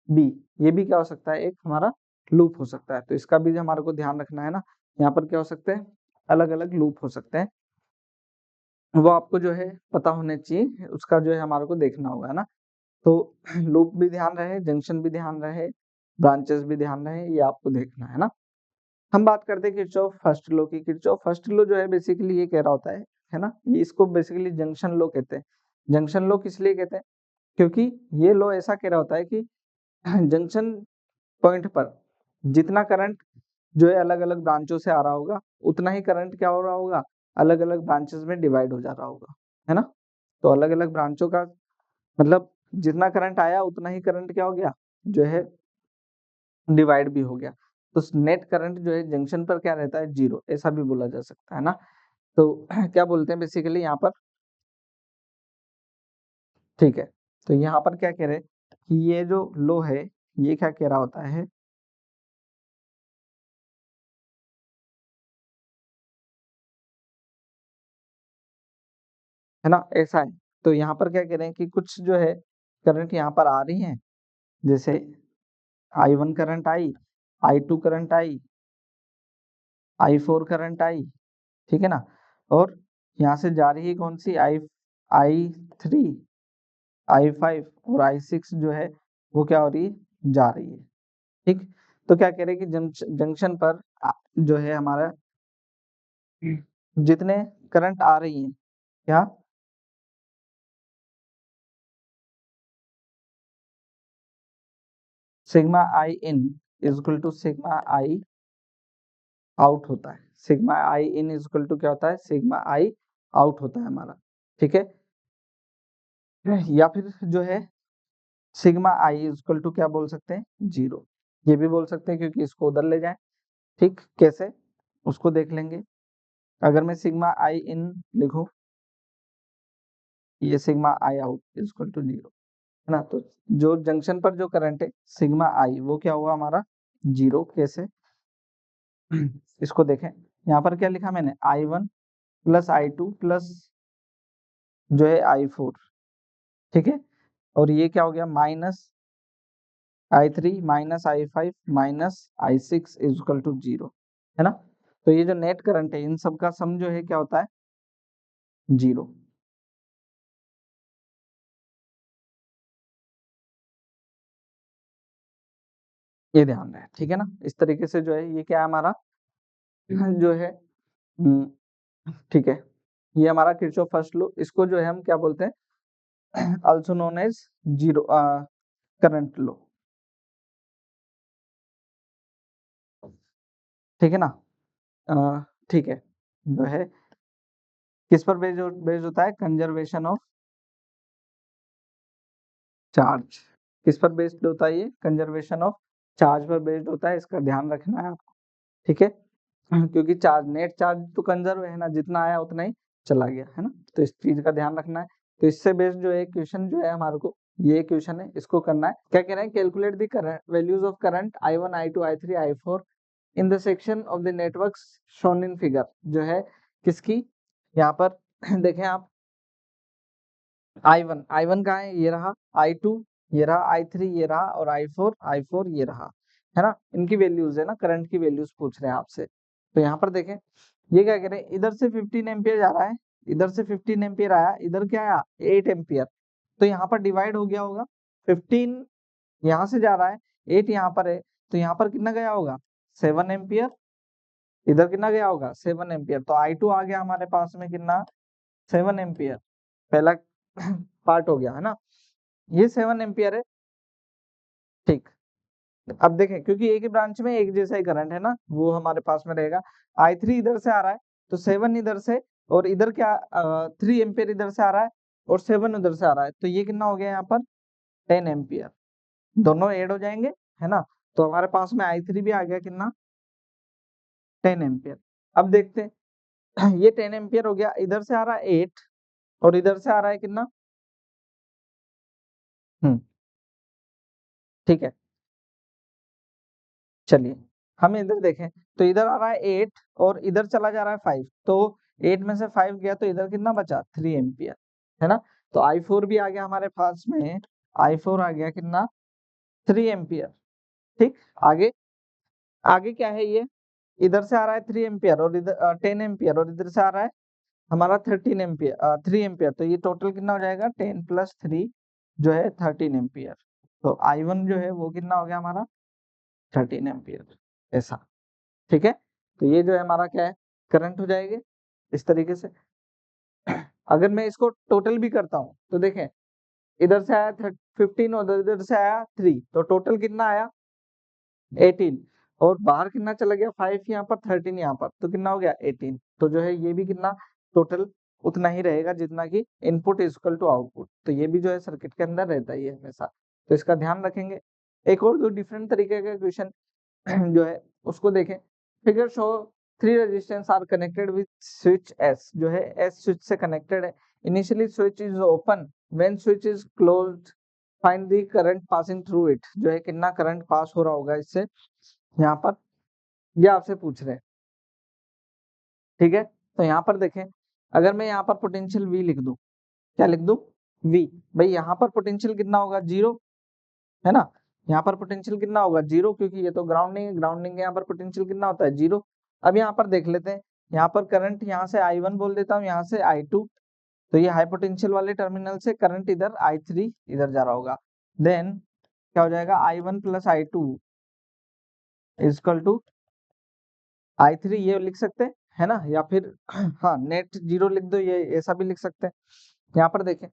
B, ये भी क्या हो सकता है, एक हमारा लूप हो सकता है। तो इसका भी हमारे को ध्यान रखना है ना। यहाँ पर क्या हो सकते हैं, अलग अलग लूप हो सकते हैं, वो आपको जो है पता होने चाहिए, उसका जो है हमारे को देखना होगा, है ना। तो लूप भी ध्यान रहे, जंक्शन भी ध्यान रहे, ब्रांचेस भी ध्यान रहे, ये आपको देखना है ना। हम बात करते हैं किरचॉफ फर्स्ट लॉ की। किरचॉफ फर्स्ट लॉ जो है बेसिकली ये कह रहा होता है ना, ये इसको बेसिकली जंक्शन लॉ कहते हैं। जंक्शन लॉ किस लिए कहते हैं, क्योंकि ये लॉ ऐसा कह रहा होता है कि जंक्शन पॉइंट पर जितना करंट जो है अलग अलग ब्रांचों से आ रहा होगा, उतना ही करंट क्या हो रहा होगा, अलग अलग ब्रांचेस में डिवाइड हो जा रहा होगा, है ना। तो अलग अलग ब्रांचों का मतलब जितना करंट आया उतना ही करंट क्या हो गया, जो है डिवाइड भी हो गया। तो नेट करंट जो है जंक्शन पर क्या रहता है, जीरो, ऐसा भी बोला जा सकता है ना। तो क्या बोलते हैं बेसिकली यहाँ पर, ठीक है। तो यहाँ पर क्या कह रहे हैं कि ये जो लो है ये क्या कह रहा होता है ना, ऐसा है। तो यहाँ पर क्या कह रहे हैं कि कुछ जो है करंट यहाँ पर आ रही है, जैसे I1 current I, I2 current I, I4 current I, ठीक है ना। और यहाँ से जा रही है कौन सी, I3, I5 और I6 जो है वो क्या हो रही है, जा रही है, ठीक। तो क्या कह रहे हैं कि जंक्शन पर जो है हमारा जितने करंट आ रही है, क्या, sigma I in is equal to sigma I out होता है। Sigma I in is equal to क्या होता है, सिग्मा आई आउट होता है हमारा, ठीक है। या फिर जो है sigma I is equal to क्या बोल सकते हैं, जीरो। ये भी बोल सकते हैं क्योंकि इसको उधर ले जाएं, ठीक। कैसे, उसको देख लेंगे। अगर मैं सिग्मा आई इन लिखूं, ये sigma I out is equal to zero, है ना। तो जो जंक्शन पर जो करंट है सिग्मा आई वो क्या हुआ हमारा, जीरो। कैसे, इसको देखें, यहाँ पर क्या लिखा मैंने, I1 प्लस I2 प्लस जो है I4, ठीक है। और ये क्या हो गया, minus I3 minus I5 minus I6 is equal to zero, है ना। तो ये जो नेट करंट है इन सब का सम जो है क्या होता है, जीरो। ये ध्यान रहे, ठीक है ना। इस तरीके से जो है ये क्या है हमारा जो है ठीक है, ये हमारा किरचॉफ फर्स्ट लॉ। इसको जो है हम क्या बोलते हैं, also known as zero current law, ठीक है ना। ठीक है, जो है किस पर बेस्ड होता है, कंजर्वेशन ऑफ चार्ज। किस पर बेस्ड होता है ये, कंजर्वेशन ऑफ चार्ज पर बेस्ड होता है, इसका ध्यान रखना है आपको, ठीक है। क्योंकि चार्ज, नेट चार्ज तो कंजर्व है ना, जितना आया उतना ही चला गया, है ना। तो इस चीज का ध्यान रखना है। तो इससे बेस्ड जो है क्वेश्चन जो है हमारे को ये क्वेश्चन है, इसको करना है। क्या कह रहे हैं, calculate the current values of current I1 I2 I3 I4 in the section of the network shown in figure, जो है किसकी, यहाँ पर देखें आप, I1 कहाँ है, ये रहा, I2 ये रहा, I3 ये रहा, और I4 ये रहा, है ना। इनकी वैल्यूज है ना, करंट की वैल्यूज पूछ रहे हैं आपसे। तो यहाँ पर देखें, ये क्या कह रहे हैं, इधर से 15 एम्पियर जा रहा है, इधर से 15 एम्पियर आया, इधर क्या आया 8 एम्पियर, तो यहाँ पर डिवाइड हो गया होगा, 15 यहाँ से जा रहा है, 8 यहाँ पर है, तो यहाँ पर कितना गया होगा 7 एम्पियर, इधर कितना गया होगा 7 एम्पियर, तो I2 आ गया हमारे पास में कितना 7 एम्पियर, पहला पार्ट हो गया, है ना, ये 7 एम्पियर है। ठीक, अब देखें, क्योंकि एक ही ब्रांच में एक जैसा ही करंट है ना, वो हमारे पास में रहेगा। I3 इधर से आ रहा है, तो 7 इधर से, और इधर क्या 3 एम्पियर इधर से आ रहा है, और 7 उधर से आ रहा है, तो ये कितना हो गया यहाँ पर 10 एम्पियर, दोनों ऐड हो जाएंगे, है ना। तो हमारे पास में I3 भी आ गया कितना 10 एम्पियर। अब देखते हैं ये 10 एम्पियर हो गया, इधर से आ रहा है 8, और इधर से आ रहा है कितना, ठीक है, चलिए हम इधर देखें, तो इधर आ रहा है 8 और इधर चला जा रहा है 5, तो 8 में से 5 गया, तो इधर कितना बचा 3 एम्पियर, है ना। तो I4 भी आ गया हमारे पास में, I4 आ गया कितना 3 एम्पियर। ठीक, आगे आगे क्या है, ये इधर से आ रहा है 3 एम्पियर, और इधर 10 एम्पियर, और इधर से आ रहा है हमारा 13 एम्पियर 3 एम्पियर, तो ये टोटल कितना हो जाएगा 10 + 3 जो है 13 एम्पियर। तो I1 जो है वो कितना हो गया हमारा 13 एम्पियर, ऐसा। ठीक है, तो ये जो है हमारा क्या है, करंट हो जाएंगे इस तरीके से। अगर मैं इसको टोटल भी करता हूँ, तो देखें, इधर से आया 15 और इधर से आया 3, तो टोटल कितना आया 18, और बाहर कितना चला गया 5 यहाँ पर, 13 यहाँ पर, तो कितना हो गया 18। तो जो है ये भी कितना टोटल उतना ही रहेगा जितना कि input is equal to output, तो ये भी जो है सर्किट के अंदर रहता ही है हमेशा, तो इसका ध्यान रखेंगे। एक और जो डिफरेंट तरीके का क्वेश्चन जो है उसको देखें। Figure show 3 resistance are connected with switch S, जो है एस स्विच से कनेक्टेड है। Initially switch is open, when switch is closed find the current passing through it, जो है कितना करंट पास हो रहा होगा इससे, यहाँ पर ये आपसे पूछ रहे हैं। ठीक है, तो यहाँ पर देखें, अगर मैं यहाँ पर पोटेंशियल V लिख दूं, क्या लिख दूं V, भाई यहाँ पर पोटेंशियल कितना होगा 0, है ना, यहाँ पर पोटेंशियल कितना होगा 0, क्योंकि ये तो ग्राउंडिंग है, ग्राउंडिंग के यहाँ पर पोटेंशियल कितना होता है 0। अब यहाँ पर देख लेते हैं, यहाँ पर करंट यहाँ से I1 बोल देता हूँ, यहाँ से I2, तो ये हाई पोटेंशियल वाले टर्मिनल से करंट इधर I3 इधर जा रहा होगा, देन क्या हो जाएगा I1 + I2 equal to I3, ये लिख सकते हैं, है ना, या फिर हाँ नेट 0 लिख दो, ये ऐसा भी लिख सकते हैं। यहाँ पर देखें,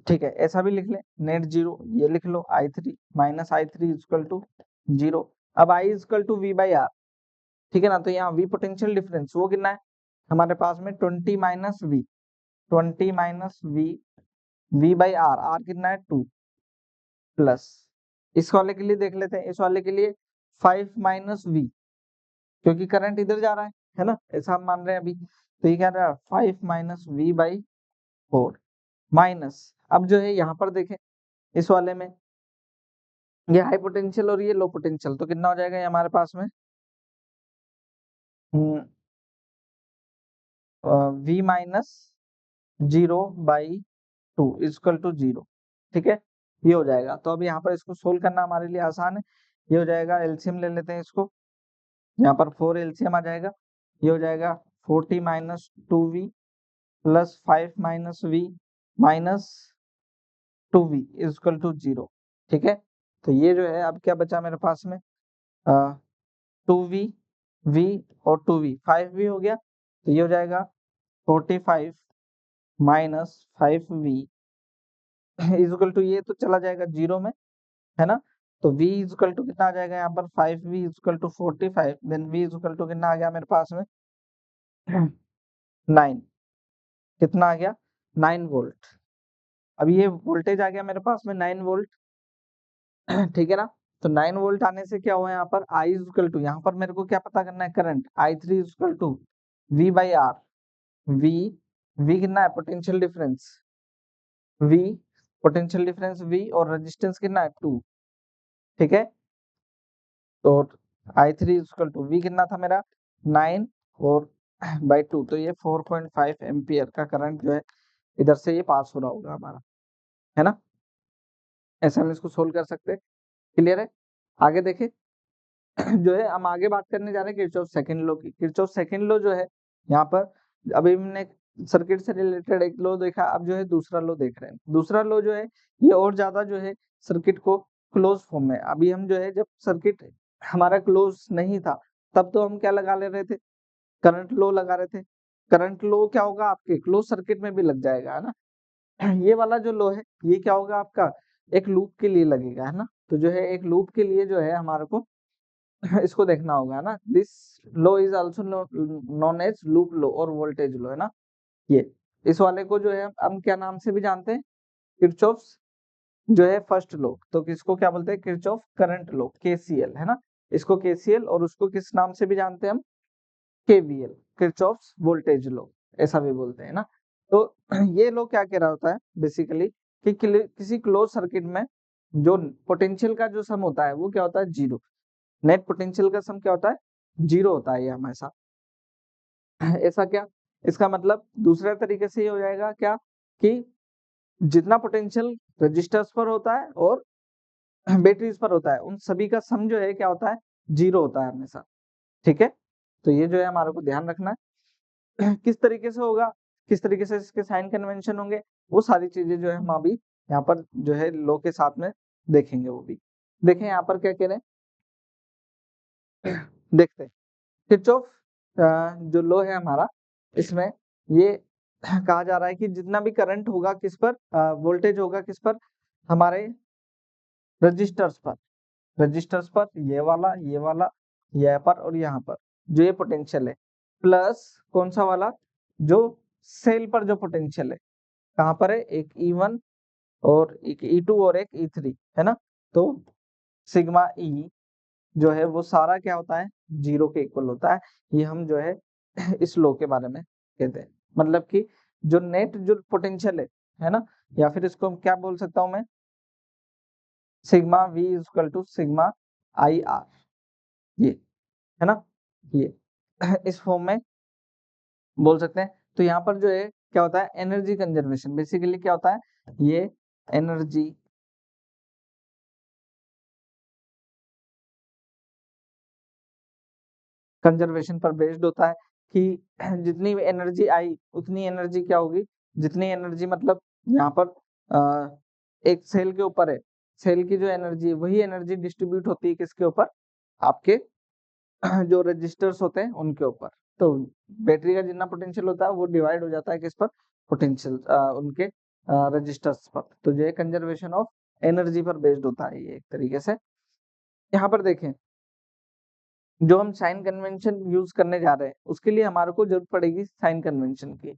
ठीक है, ऐसा भी लिख ले, नेट 0 ये लिख लो, I3 - I3 इक्वल टू 0। अब I इक्वल टू V/R, ठीक है ना, तो यहाँ V पोटेंशियल डिफरेंस वो कितना है हमारे पास में 20 - V, 20 - V, V/R, R कितना है 2 प्लस, इस वाले के लिए देख लेते हैं, इस वाले के लिए 5 - V, क्योंकि करंट इधर जा रहा है ना, ऐसा हम मान रहे हैं अभी, तो ये क्या रहा है 5 - V/4 माइनस, अब जो है यहाँ पर देखें इस वाले में ये हाई पोटेंशियल और ये लो पोटेंशियल, तो कितना हो जाएगा ये हमारे पास में V-0/2 इक्वल टू 0। ठीक है, ये हो जाएगा। तो अब यहाँ पर इसको सोल्व करना हमारे लिए आसान है, ये हो जाएगा, एलसीएम ले लेते हैं इसको, यहाँ पर 4 एलसीएम आ जाएगा, ये हो जाएगा 40 - 2V + 5 - V - 2V equal to 0। ठीक है, तो ये जो है अब क्या बचा मेरे पास में 2V, V और 2V, 5V हो गया, तो ये हो जाएगा 45 - 5V इक्वल टू, ये तो चला जाएगा 0 में, है ना, तो V इक्वल टू कितना आ जाएगा यहाँ पर 5V equal to 45, then V equal to कितना आ गया मेरे पास में 9, कितना आ गया 9 वोल्ट। अब ये वोल्टेज आ गया मेरे पास में 9 वोल्ट, ठीक है ना, तो 9 वोल्ट आने से क्या हुआ यहाँ पर I इक्वल टू, यहाँ पर मेरे को क्या पता करना है current I3 equal to V/R, V V कितना है potential difference V, potential difference V और रेजिस्टेंस कितना है 2, ठीक है। तो I3 इक्वल टू V कितना था मेरा 9 और बाई 2, तो ये 4.5 एम्पियर का करंट जो है इधर से ये पास हो रहा होगा हमारा, है ना। ऐसे हम इसको सोल्व कर सकते हैं, क्लियर है। आगे देखें जो है हम आगे बात करने जा रहे हैं किरचॉफ सेकंड लॉ की। किरचॉफ सेकंड लॉ जो है यहाँ पर अभी हमने सर्किट से रिलेटेड एक लॉ देखा, अब जो है दूसरा लॉ देख रहे हैं। दूसरा लॉ जो है ये और ज्यादा जो है सर्किट को क्लोज फॉर्म में, अभी हम जो है जब सर्किट हमारा क्लोज नहीं था तब तो हम क्या लगा ले रहे थे, करंट लॉ लगा रहे थे। करंट लॉ क्या होगा आपके क्लोज सर्किट में भी लग जाएगा, है ना। ये वाला जो लॉ है ये क्या होगा आपका एक लूप के लिए लगेगा, है ना। तो जो है एक लूप के लिए जो है हमारे को इसको देखना होगा ना। This law is also known as loop law और वोल्टेज लो, है ना। ये इस वाले को जो है हम क्या नाम से भी जानते हैं, किरचॉफ्स जो है फर्स्ट लो, तो किसको क्या बोलते हैं किरचॉफ करंट लो, केसीएल, है ना। इसको केसीएल और उसको किस नाम से भी जानते हैं हम, केवीएल, किरचॉफ्स वोल्टेज लो, ऐसा भी बोलते हैं ना। तो ये लो क्या कह रहा होता है बेसिकली कि किसी क्लोज सर्किट में जो पोटेंशियल का जो सम होता है वो क्या होता है जीरो, नेट पोटेंशियल का सम क्या होता है जीरो होता है ये हमेशा। ऐसा क्या, इसका मतलब दूसरे तरीके से ये हो जाएगा क्या कि जितना पोटेंशियल रजिस्टर्स पर होता है और बैटरीज पर होता है उन सभी का सम जो है क्या होता है जीरो होता है हमेशा, ठीक है। तो ये जो है हमारे को ध्यान रखना है। किस तरीके से होगा, किस तरीके से इसके साइन कन्वेंशन होंगे, वो सारी चीजें जो है हम अभी यहाँ पर जो है लॉ के साथ में देखेंगे। वो भी देखें यहाँ पर क्या कह रहे हैं देखते हैं। किरचॉफ जो लॉ है हमारा, इसमें ये कहा जा रहा है कि जितना भी करंट होगा किस पर, वोल्टेज होगा किस पर, हमारे रजिस्टर्स पर, रजिस्टर्स पर ये वाला यहाँ पर और यहाँ पर जो ये पोटेंशियल है, प्लस कौन सा वाला जो सेल पर जो पोटेंशियल है, कहाँ पर है एक E1 और एक E2 और एक E3, है ना। तो सिग्मा ई जो है वो सारा क्या होता है जीरो के इक्वल होता है। ये हम जो है इस लो के बारे में कहते हैं, मतलब कि जो नेट जो पोटेंशियल है ना, या फिर इसको क्या बोल सकता हूं मैं, sigma V equal to sigma I R, ये है ना, ये इस फॉर्म में बोल सकते हैं। तो यहाँ पर जो है क्या होता है एनर्जी कंजर्वेशन, बेसिकली क्या होता है ये एनर्जी कंजर्वेशन पर बेस्ड होता है कि जितनी एनर्जी आई उतनी एनर्जी क्या होगी, जितनी एनर्जी मतलब यहाँ पर एक सेल के ऊपर है, सेल की जो एनर्जी है वही एनर्जी डिस्ट्रीब्यूट होती है किसके ऊपर, आपके जो रजिस्टर्स होते हैं उनके ऊपर। तो बैटरी का जितना पोटेंशियल होता है वो डिवाइड हो जाता है किस पर, पोटेंशियल उनके रजिस्टर्स पर। तो जो है कंजर्वेशन ऑफ एनर्जी पर बेस्ड होता है ये एक तरीके से। यहाँ पर देखें जो हम साइन कन्वेंशन यूज करने जा रहे हैं उसके लिए हमारे को जरूरत पड़ेगी साइन कन्वेंशन की,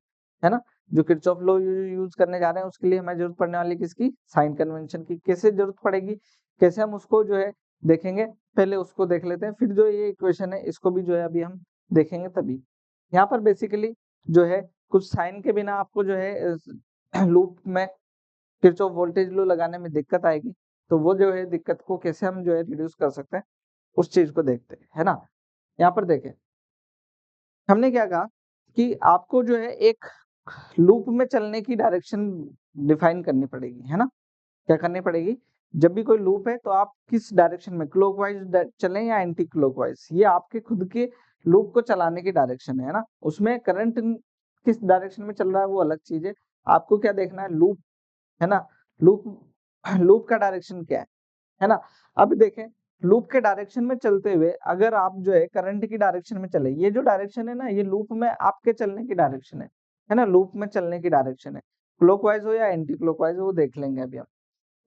है ना। जो किरचॉफ लॉ यूज करने जा रहे हैं उसके लिए हमें जरूरत पड़ने वाली किसकी, साइन कन्वेंशन की। कैसे जरूरत पड़ेगी, कैसे हम उसको जो है देखेंगे, पहले उसको देख लेते हैं, फिर जो ये इक्वेशन है इसको भी जो है अभी हम देखेंगे। तभी यहाँ पर बेसिकली जो है कुछ साइन के बिना आपको जो है लूप में किरचॉफ वोल्टेज लॉ लगाने में दिक्कत आएगी। तो वो जो है दिक्कत को कैसे हम जो है रिड्यूस कर सकते हैं उस चीज को देखते हैं, है ना। यहाँ पर देखें हमने क्या कहा कि आपको जो है एक लूप में चलने की डायरेक्शन डिफाइन करनी पड़ेगी, है ना। क्या करनी पड़ेगी, जब भी कोई लूप है तो आप किस डायरेक्शन में क्लॉकवाइज चलें या एंटी क्लॉकवाइज, ये आपके खुद के लूप को चलाने की डायरेक्शन है ना। उसमें करंट किस डायरेक्शन में चल रहा है वो अलग चीज है, आपको क्या देखना है लूप, है ना। लूप लूप का डायरेक्शन क्या है ना। अब देखें लूप के डायरेक्शन में चलते हुए अगर आप जो है करंट की डायरेक्शन में चले, ये जो डायरेक्शन है ना ये लूप में आपके चलने की डायरेक्शन है ना, लूप में चलने की डायरेक्शन है, क्लॉकवाइज हो या एंटी क्लॉकवाइज हो वो देख लेंगे अभी हम।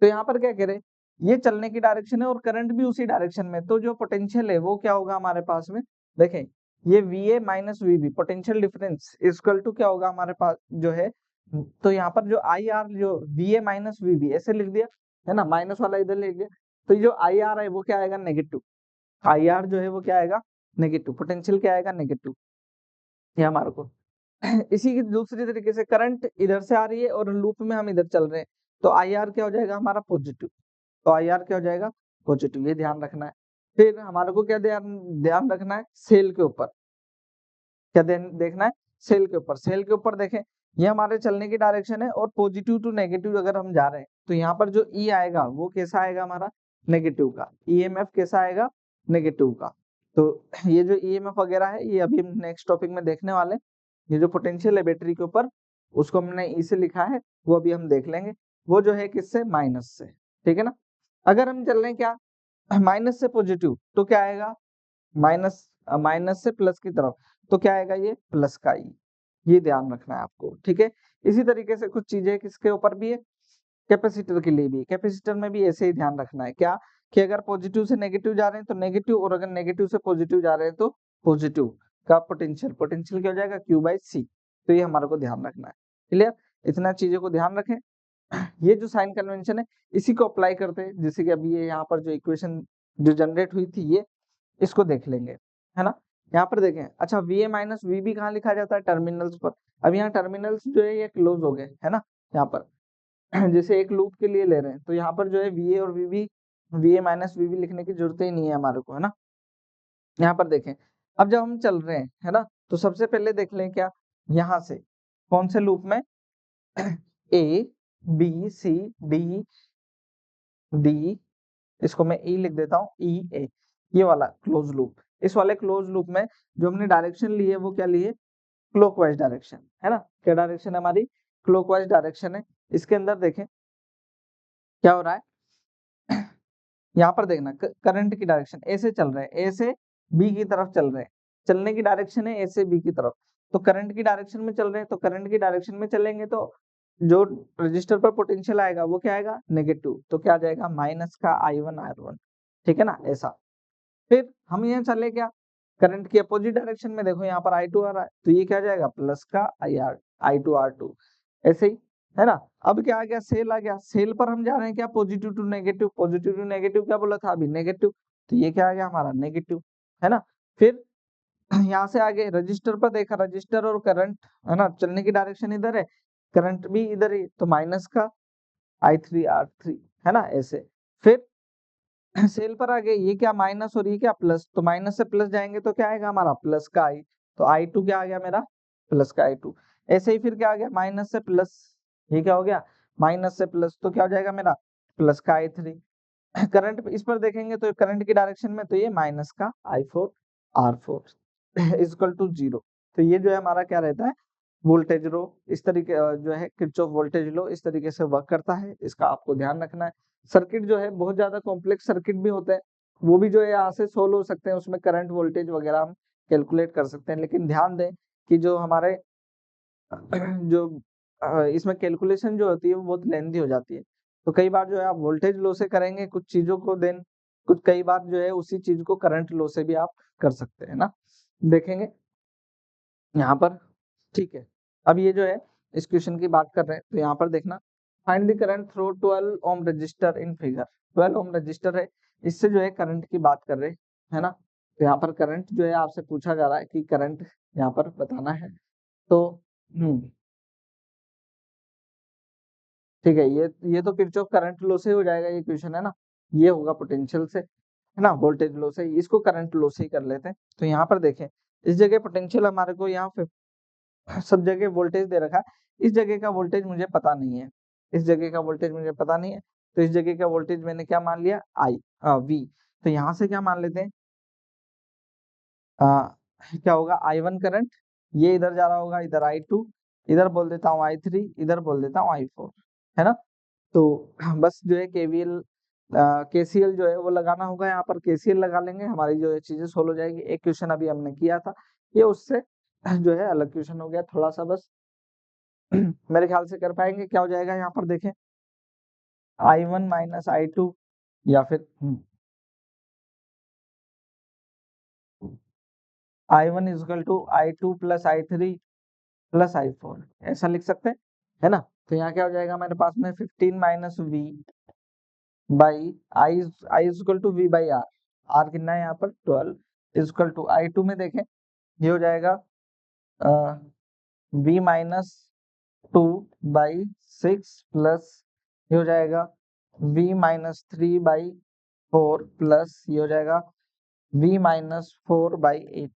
तो यहाँ पर क्या कह रहे हैं ये चलने की डायरेक्शन है और करंट भी उसी डायरेक्शन में, तो जो पोटेंशियल है वो क्या होगा हमारे पास में, देखें ये VA minus VB potential difference equal to क्या होगा हमारे पास जो है, तो यहाँ पर जो IR जो VA माइनस VB ऐसे लिख दिया, है ना, माइनस वाला इधर लिख दिया। तो जो IR है वो क्या आएगा नेगेटिव, IR जो है वो क्या आएगा नेगेटिव, पोटेंशियल क्या आएगा नेगेटिव, ये हमारे को इसी की दूसरी तरीके से करंट इधर से आ रही है और लूप में हम इधर चल रहे हैं, तो आई आर क्या हो जाएगा हमारा पॉजिटिव, तो आई आर क्या हो जाएगा पॉजिटिव, ये ध्यान रखना है। फिर हमारे को क्या ध्यान ध्यान रखना है, सेल के ऊपर क्या देखना है, सेल के ऊपर, सेल के ऊपर देखें ये हमारे चलने की डायरेक्शन है और पॉजिटिव टू नेगेटिव अगर हम जा रहे हैं तो यहाँ पर जो ई आएगा वो कैसा आएगा हमारा नेगेटिव का, ईएमएफ कैसा आएगा नेगेटिव का। तो ये जो ईएमएफ वगैरह है ये अभी हम नेक्स्ट टॉपिक में देखने वाले हैं। ये जो पोटेंशियल है बैटरी के ऊपर उसको हमने ई से लिखा है वो अभी हम देख लेंगे, वो जो है किससे माइनस से, ठीक है ना। अगर हम चल रहे हैं क्या माइनस से पॉजिटिव तो क्या आएगा माइनस, माइनस से प्लस की तरफ तो क्या आएगा ये प्लस का ई, ये ध्यान रखना है आपको, ठीक है। इसी तरीके से कुछ चीजें किसके ऊपर भी है, कैपेसिटर के लिए भी, कैपेसिटर में भी ऐसे ही ध्यान रखना है क्या कि अगर पॉजिटिव से नेगेटिव जा रहे हैं तो नेगेटिव, और अगर नेगेटिव से पॉजिटिव जा रहे हैं तो पॉजिटिव का पोटेंशियल, पोटेंशियल क्या हो जाएगा क्यू बाई सी, तो ये हमारे को ध्यान रखना है। क्लियर, इतना चीजों को ध्यान रखें। ये जो साइन कन्वेंशन है इसी को अप्लाई करते हैं, जैसे कि अभी ये यहाँ पर जो इक्वेशन जो जनरेट हुई थी ये इसको देख लेंगे, है ना। यहाँ पर देखें, अच्छा V A minus V B कहाँ लिखा जाता है टर्मिनल्स पर, अब यहाँ टर्मिनल्स जो है ये क्लोज हो गए, है ना। यहाँ पर जैसे एक लूप के लिए ले रहे हैं तो यहाँ पर जो है वी ए और V A minus V B लिखने की जरूरत ही नहीं है हमारे को, है ना। यहाँ पर देखें, अब जब हम चल रहे हैं है ना तो सबसे पहले देख लें क्या यहाँ से कौन से लूप में A B C D D, इसको मैं ई लिख देता हूँ ई ए, ये वाला क्लोज लूप, इस वाले क्लोज लूप में जो हमने डायरेक्शन ली है वो क्या ली है क्लॉकवाइज डायरेक्शन, है ना। क्या डायरेक्शन है हमारी क्लॉकवाइज डायरेक्शन है। इसके अंदर देखें क्या हो रहा है यहाँ पर देखना करंट की डायरेक्शन ए से चल रहे हैं, ए से बी की तरफ चल रहे हैं, चलने की डायरेक्शन है ए से बी की तरफ, तो करंट की डायरेक्शन में चल रहे हैं तो करंट की डायरेक्शन में चलेंगे तो जो रजिस्टर पर पोटेंशियल आएगा वो क्या आएगा नेगेटिव, तो क्या आ जाएगा माइनस का आई वन आर वन, ठीक है ना ऐसा। फिर हम यहाँ चले क्या करंट की अपोजिट डायरेक्शन में, देखो यहाँ पर आई टू आ रहा है तो ये क्या जाएगा प्लस का I R, I two R two, ऐसे ही, है ना। अब क्या आ गया सेल आ गया, सेल पर हम जा रहे हैं क्या positive to negative, positive to negative क्या बोला था अभी नेगेटिव, तो ये क्या आ गया हमारा नेगेटिव, है ना। फिर यहाँ से आगे रजिस्टर पर देखा, रजिस्टर और करंट है ना चलने की डायरेक्शन इधर है, करंट भी इधर ही, तो माइनस का आई थ्री आर थ्री, है ना ऐसे। फिर सेल पर आ गए, ये क्या माइनस और ये क्या प्लस, तो माइनस से प्लस जाएंगे तो क्या आएगा हमारा प्लस का आई, तो आई टू क्या आ गया मेरा प्लस का आई टू। ऐसे ही फिर क्या आ गया माइनस से प्लस, ये क्या हो गया माइनस से प्लस, तो क्या हो जाएगा मेरा प्लस का आई थ्री। करंट इस पर देखेंगे तो करंट की डायरेक्शन में तो ये माइनस का I four R four is equal to zero, तो ये जो है हमारा क्या रहता है वोल्टेज लो, इस तरीके जो है किरचॉफ वोल्टेज लो इस तरीके से वर्क करता है, इसका आपको ध्यान रखना है। सर्किट जो है बहुत ज्यादा कॉम्प्लेक्स सर्किट भी होते हैं, वो भी जो है यहाँ से सोल्व हो सकते हैं, उसमें करंट वोल्टेज वगैरह हम कैलकुलेट कर सकते हैं, लेकिन ध्यान दें कि जो हमारे जो इसमें कैलकुलेशन जो होती है वो बहुत लेंथी हो जाती है, तो कई बार जो है आप वोल्टेज लो से करेंगे कुछ चीजों को, देन कुछ कई बार जो है उसी चीज को करंट लो से भी आप कर सकते हैं ना, देखेंगे यहाँ पर, ठीक है। अब ये जो है इस क्वेश्चन की बात कर रहे हैं तो यहाँ पर देखना find the current through 12 ohm resistor in figure, 12 ohm resistor है, इससे जो है करंट की बात कर रहे हैं, है ना। तो यहाँ पर करंट जो है आपसे पूछा जा रहा है कि करंट यहाँ पर बताना है, तो ठीक है, ये तो किरचॉफ करंट लॉ से हो जाएगा ये क्वेश्चन, है ना। ये होगा पोटेंशियल से, है ना, वोल्टेज लॉ से, इसको करंट लॉ से ही कर लेते हैं। तो यहाँ पर देखें इस जगह पोटेंशियल हमारे को यहाँ सब जगह वोल्टेज दे रखा है, इस जगह का वोल्टेज मुझे पता नहीं है, इस जगह का वोल्टेज मुझे पता नहीं है, तो इस जगह का वोल्टेज मैंने क्या मान लिया आई वी, तो यहाँ से क्या मान लेते हैं क्या होगा आई वन करंट, ये इधर जा रहा होगा इधर आई टू, इधर बोल देता हूँ आई थ्री, इधर बोल देता हूँ आई फोर, है ना। तो बस जो है केवीएल केसीएल जो है वो लगाना होगा, यहाँ पर केसीएल लगा लेंगे, हमारी जो है चीजें सोल्व हो जाएगी। एक क्वेश्चन अभी हमने किया था ये उससे जो है अलग क्वेश्चन हो गया थोड़ा सा, बस मेरे ख्याल से कर पाएंगे। क्या हो जाएगा यहाँ पर देखें I one minus I two, या फिर I one is equal to I two plus I three plus I four, ऐसा लिख सकते हैं, है ना। तो यहाँ क्या हो जाएगा मेरे पास में 15 minus V by I, I is equal to V by R, R कितना है यहाँ पर 12 इजकल टू आई टू में देखें ये हो जाएगा v माइनस 2/6 प्लस ये हो जाएगा v माइनस 3/4 प्लस ये हो जाएगा v माइनस 4/8,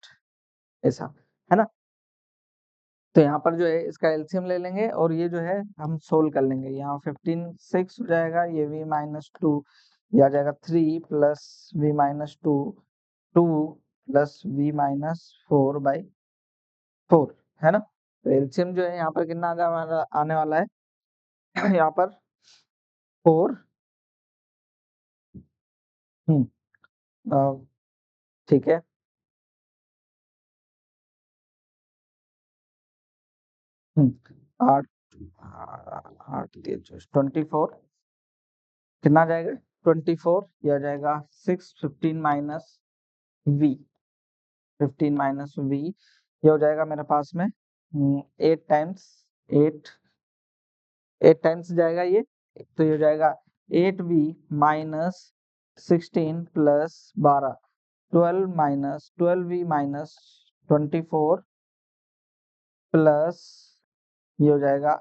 ऐसा है ना। तो यहाँ पर जो है इसका एलसीएम ले लेंगे और ये जो है हम सोल्व कर लेंगे। यहाँ 15/6 हो जाएगा, ये v माइनस 2 ये आ जाएगा 3 plus v minus 2 2 plus v minus 4/4, है ना। तो एलसीएम जो है यहाँ पर कितना आने वाला है यहाँ पर 4। ठीक है। 8 8 24 कितना आ जाएगा 24, ये आ जाएगा 6 15 माइनस v 15 माइनस v ये हो जाएगा मेरे पास में 8 टाइम्स 8 टाइम्स जाएगा ये, तो ये हो जाएगा 8v minus 16 plus 12 12v minus 24 plus ये हो जाएगा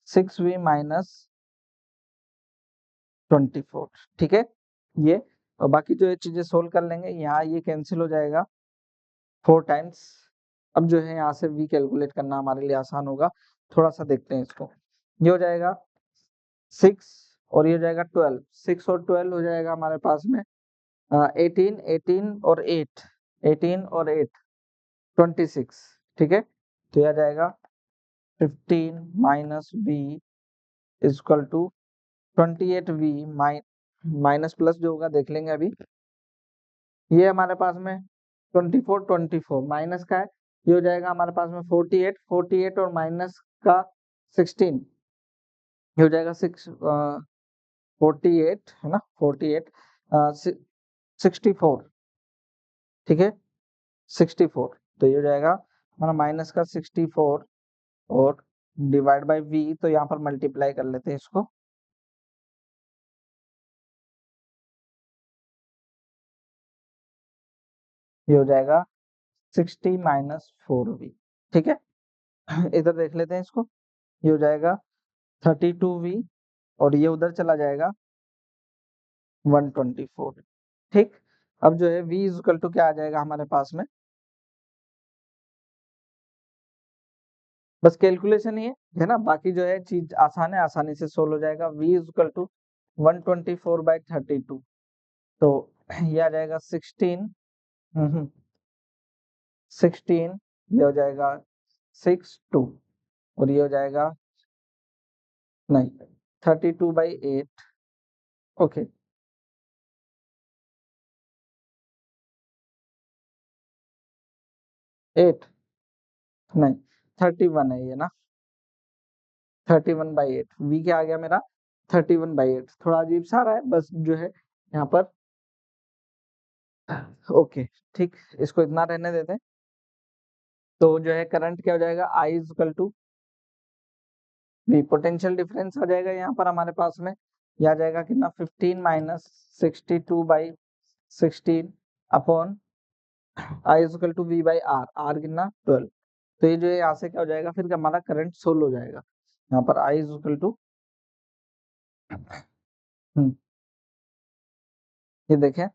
6v माइनस 24, ठीक है। ये और बाकी जो ये चीजें सोल्व कर लेंगे, यहाँ ये कैंसिल हो जाएगा 4 टाइम्स। अब जो है यहाँ से v कैलकुलेट करना हमारे लिए आसान होगा, थोड़ा सा देखते हैं इसको। ये हो जाएगा 6 और ये हो जाएगा 12, 6 और 12 हो जाएगा हमारे पास में 18 18 और 8 18 और 8 26, ठीक है। तो यह जाएगा 15 minus v is equal to 28v minus plus जो होगा देख लेंगे अभी। ये हमारे पास में 24 माइनस का है, ये हो जाएगा हमारे पास में 48 और माइनस का 16 ये हो जाएगा 48 है ना 48 64, ठीक है 64। तो ये हो जाएगा हमारा माइनस का 64 और डिवाइड बाय v, तो यहाँ पर मल्टीप्लाई कर लेते हैं इसको। ये हो जाएगा 60 माइनस 4v, ठीक है। इधर देख लेते हैं इसको, ये हो जाएगा 32v और ये उधर चला जाएगा 124, ठीक। अब जो है v इज इक्वल टू क्या आ जाएगा हमारे पास में, बस कैलकुलेशन ही है ना, बाकी जो है चीज आसान है, आसानी से सोल्व हो जाएगा। v इज इक्वल टू 124/32, तो ये आ जाएगा 16 16 ये हो जाएगा 62 और ये हो जाएगा नहीं 32/8, ओके 8 नहीं 31 है ये ना 31/8, v क्या आ गया मेरा 31/8, थोड़ा अजीब सा आ रहा है बस जो है यहाँ पर, ओके ठीक, इसको इतना रहने देते हैं। तो जो है करंट क्या हो जाएगा I is equal to v, potential difference आ जाएगा यहाँ पर हमारे पास में, यह आ जाएगा कितना 15 minus 62/16 upon I is equal to v by R, R कितना 12। तो ये जो है यहाँ से क्या हो जाएगा फिर हमारा करंट सोल्व हो जाएगा, यहाँ पर I इज इक्वल टू ये देखें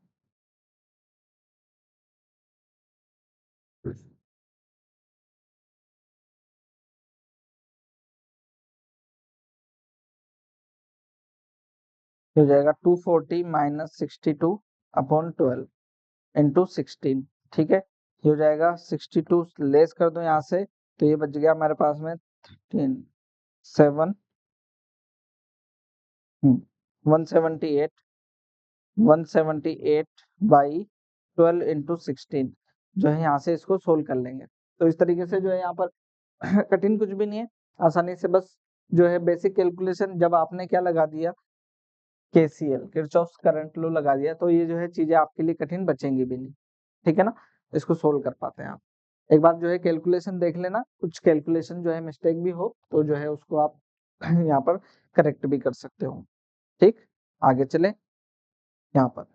हो जाएगा 240 माइनस 62 अपॉन 12 इंटू 16, ठीक है। ये हो जाएगा 62 लेस कर दो यहाँ से, तो ये बच गया हमारे पास में 13 7 178 बाई 12 इंटू 16, जो है यहाँ से इसको सोल्व कर लेंगे। तो इस तरीके से जो है यहाँ पर कठिन कुछ भी नहीं है, आसानी से बस जो है बेसिक कैलकुलेशन जब आपने क्या लगा दिया केसीएल किरचॉफ्स करंट लॉ लगा दिया, तो ये जो है चीजें आपके लिए कठिन बचेंगी भी नहीं, ठीक है ना। इसको सोल्व कर पाते हैं आप। एक बार जो है कैलकुलेशन देख लेना, कुछ कैलकुलेशन जो है मिस्टेक भी हो तो जो है उसको आप यहाँ पर करेक्ट भी कर सकते हो, ठीक। आगे चले, यहाँ पर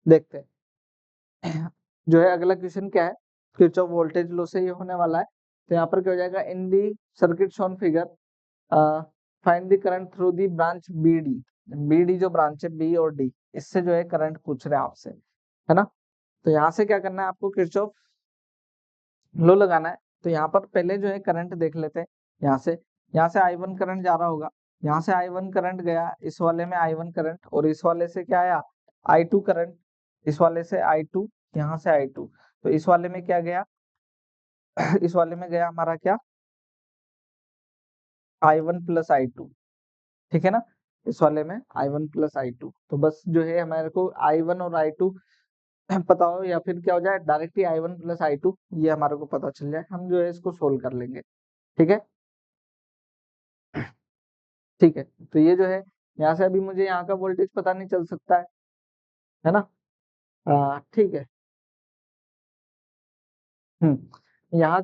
देखते हैं जो है अगला क्वेश्चन क्या है। किरचॉफ वोल्टेज लॉ से ये होने वाला है। तो यहाँ पर क्या हो जाएगा, in the circuit shown figure find the current through the branch BD। BD जो ब्रांच है B और D, इससे जो है करंट पूछ रहे हैं आपसे, है ना। तो यहाँ से क्या करना है आपको, किरचॉफ लो लगाना है। तो यहाँ पर पहले जो है करंट देख लेते हैं। यहाँ से I1 करंट जा रहा होगा, यहाँ से I1 करंट गया, इस वाले में I1 करंट, और इस वाले से क्या आया, I2 करंट, इस वाले से I2, यहाँ से I2। तो इस वाले में क्या गया इस वाले में गया हमारा क्या, I1 प्लस I2, ठीक है ना। इस वाले में I1 प्लस I2। तो बस जो है हमारे को I1 और I2 पता हो, या फिर क्या हो जाए डायरेक्ट ही I1 प्लस I2 ये हमारे को पता चल जाए, हम जो है इसको सोल्व कर लेंगे। ठीक है, ठीक है। तो ये जो है यहाँ से अभी मुझे यहाँ का वोल्टेज पता नहीं चल सकता है ना। ठीक है। यहाँ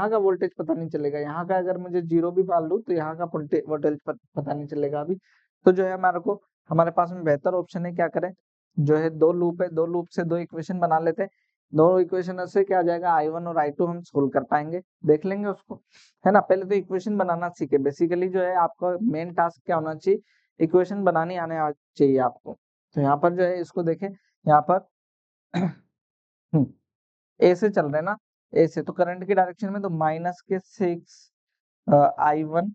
का वोल्टेज पता नहीं चलेगा, यहाँ का अगर मुझे जीरो भी मान लूँ तो यहाँ का वोल्टेज पता नहीं चलेगा अभी। तो जो है हमारे पास में बेहतर ऑप्शन है, क्या करें, जो है दो लूप है, दो लूप से दो इक्वेशन बना लेते हैं। दोनों इक्वेशन से क्या आ जाएगा, I1 और I2 हम सोल्व कर पाएंगे, देख लेंगे उसको, है ना। पहले तो इक्वेशन बनाना सीखे, बेसिकली जो है आपका मेन टास्क क्या होना चाहिए, इक्वेशन बनानी आने चाहिए आपको। तो यहाँ पर जो है इसको देखें, यहाँ पर ए से चल रहे हैं ना, ए से, तो करंट की डायरेक्शन में तो -6 I1,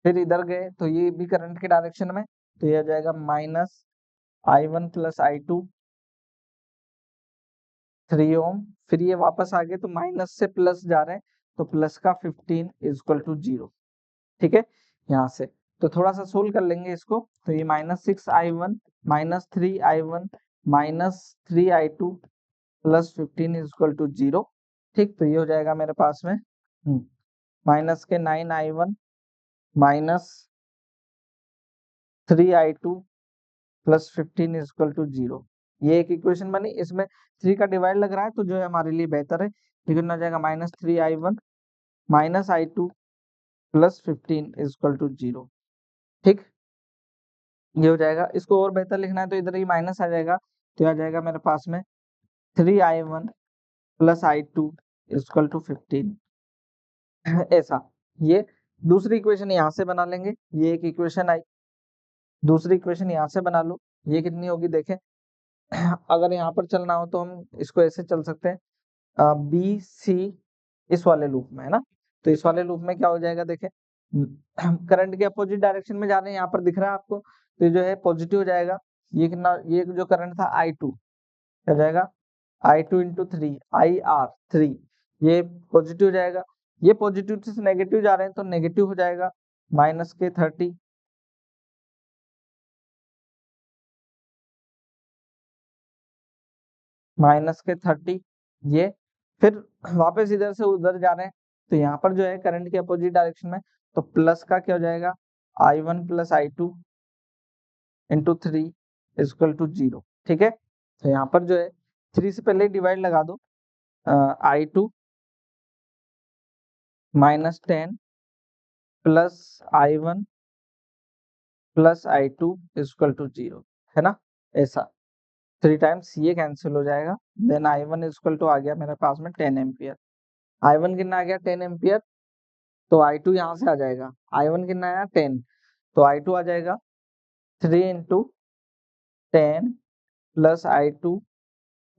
फिर इधर गए तो ये भी करंट की डायरेक्शन में, तो ये आ जाएगा -I1 प्लस I2 3 ओम, फिर ये वापस आ गए तो माइनस से प्लस जा रहे हैं, तो प्लस का 15 इक्वल टू 0। ठीक है, यहाँ से तो थोड़ा सा सोल्व कर लेंगे इसको। तो ये -6I1 -3I1 -3I2 plus 15 equal to 0। ठीक, तो ये हो जाएगा मेरे पास में माइनस के 9I1 -3I2 plus 15 equal to 0। ये एक इक्वेशन बनी, इसमें 3 का डिवाइड लग रहा है तो जो है हमारे लिए बेहतर है, लेकिन आ जाएगा -3I1 -I2 plus 15 equal to 0। ठीक, ये हो जाएगा। इसको और बेहतर लिखना है तो इधर ही माइनस आ जाएगा, तो आ जाएगा मेरे पास में 3I1 plus I2 equal to 15। ऐसा, ये दूसरी इक्वेशन यहाँ से बना लेंगे, ये एक इक्वेशन आई, दूसरी इक्वेशन यहाँ से बना लो, ये कितनी होगी देखें। अगर यहाँ पर चलना हो तो हम इसको ऐसे चल सकते हैं, बी सी इस वाले लूप में, है ना। तो इस वाले लूप में क्या हो जाएगा देखें, करंट के अपोजिट डायरेक्शन में जा रहे हैं, यहाँ पर दिख रहा है आपको, तो ये जो है पॉजिटिव हो जाएगा। ये कितना, ये जो करंट था I2 क्या हो जाएगा, I2 इंटू 3 IR3, ये पॉजिटिव जाएगा। ये पॉजिटिव से नेगेटिव जा रहे हैं तो नेगेटिव हो जाएगा, माइनस के 30 ये, फिर वापस इधर से उधर जा रहे हैं, तो यहाँ पर जो है करंट के अपोजिट डायरेक्शन में, तो प्लस का क्या हो जाएगा, I1 plus I2 into 3 equal to 0। ठीक है, तो यहाँ पर जो है 3 से पहले डिवाइड लगा दो, I2 -10 plus I1 plus I2 equal to 0, है ना। ऐसा 3 टाइम्स ये कैंसिल हो जाएगा, देन I1 इक्वल टू आ गया मेरे पास में 10 एम्पियर। I1 कितना आ गया, 10 एम्पियर, तो I2 यहाँ से आ जाएगा, I1 कितना आया 10, तो I2 आ जाएगा 3 into 10 plus I2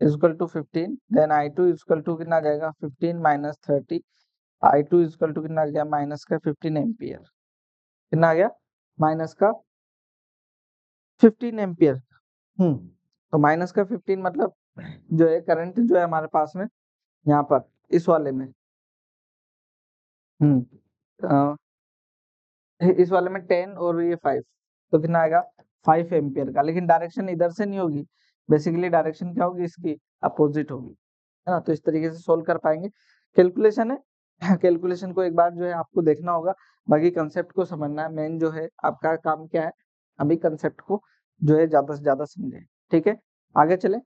equal to 15, then I2 equal to कितना आ जाएगा 15 माइनस 30, I2 इक्वल टू कितना आ गया, माइनस का 15 एम्पियर, कितना आ गया, माइनस का 15 एम्पियर। तो माइनस का 15 मतलब जो है करंट जो है हमारे पास में यहाँ पर इस वाले में, इस वाले में 10 और ये 5, तो कितना आएगा 5 एम्पियर का, लेकिन डायरेक्शन इधर से नहीं होगी, बेसिकली डायरेक्शन क्या होगी इसकी, अपोजिट होगी, है ना। तो इस तरीके से सोल्व कर पाएंगे, कैलकुलेशन है कैलकुलेशन को एक बार जो है आपको देखना होगा, बाकी कंसेप्ट को समझना है, मेन जो है आपका काम क्या है, अभी कंसेप्ट को जो है ज्यादा से ज्यादा समझे। ठीक है, आगे चले।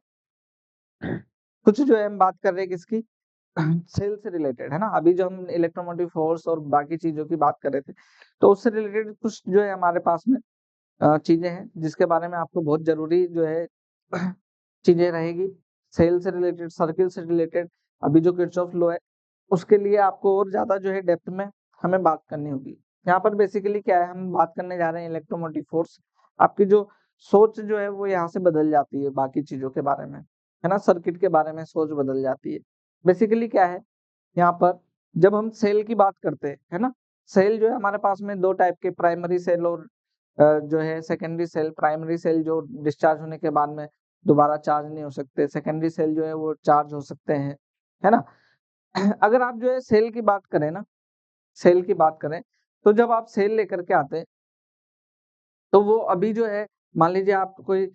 कुछ जो है हम बात कर रहे हैं किसकी, सेल से रिलेटेड, है ना। अभी जो हम इलेक्ट्रोमोटिव फोर्स और बाकी चीजों की बात कर रहे थे, तो उससे रिलेटेड कुछ जो है हमारे पास में चीजें हैं जिसके बारे में आपको बहुत जरूरी जो है चीजें रहेगी, सेल से रिलेटेड, सर्किल से रिलेटेड, अभी जो किरचॉफ लॉ है उसके लिए आपको और ज्यादा जो है डेप्थ में हमें बात करनी होगी। यहाँ पर बेसिकली क्या है, हम बात करने जा रहे हैं इलेक्ट्रोमोटिव फोर्स। आपकी जो सोच जो है वो यहाँ से बदल जाती है बाकी चीजों के बारे में, है ना, सर्किट के बारे में सोच बदल जाती है। बेसिकली क्या है यहाँ पर, जब हम सेल की बात करते हैं, है ना, सेल जो है हमारे पास में दो टाइप के, प्राइमरी सेल और जो है सेकेंडरी सेल। प्राइमरी सेल जो डिस्चार्ज होने के बाद में दोबारा चार्ज नहीं हो सकते, सेकेंडरी सेल जो है वो चार्ज हो सकते हैं, है ना। अगर आप जो है सेल की बात करें ना, सेल की बात करें, तो जब आप सेल लेकर के आते हैं तो वो अभी जो है, मान लीजिए आप कोई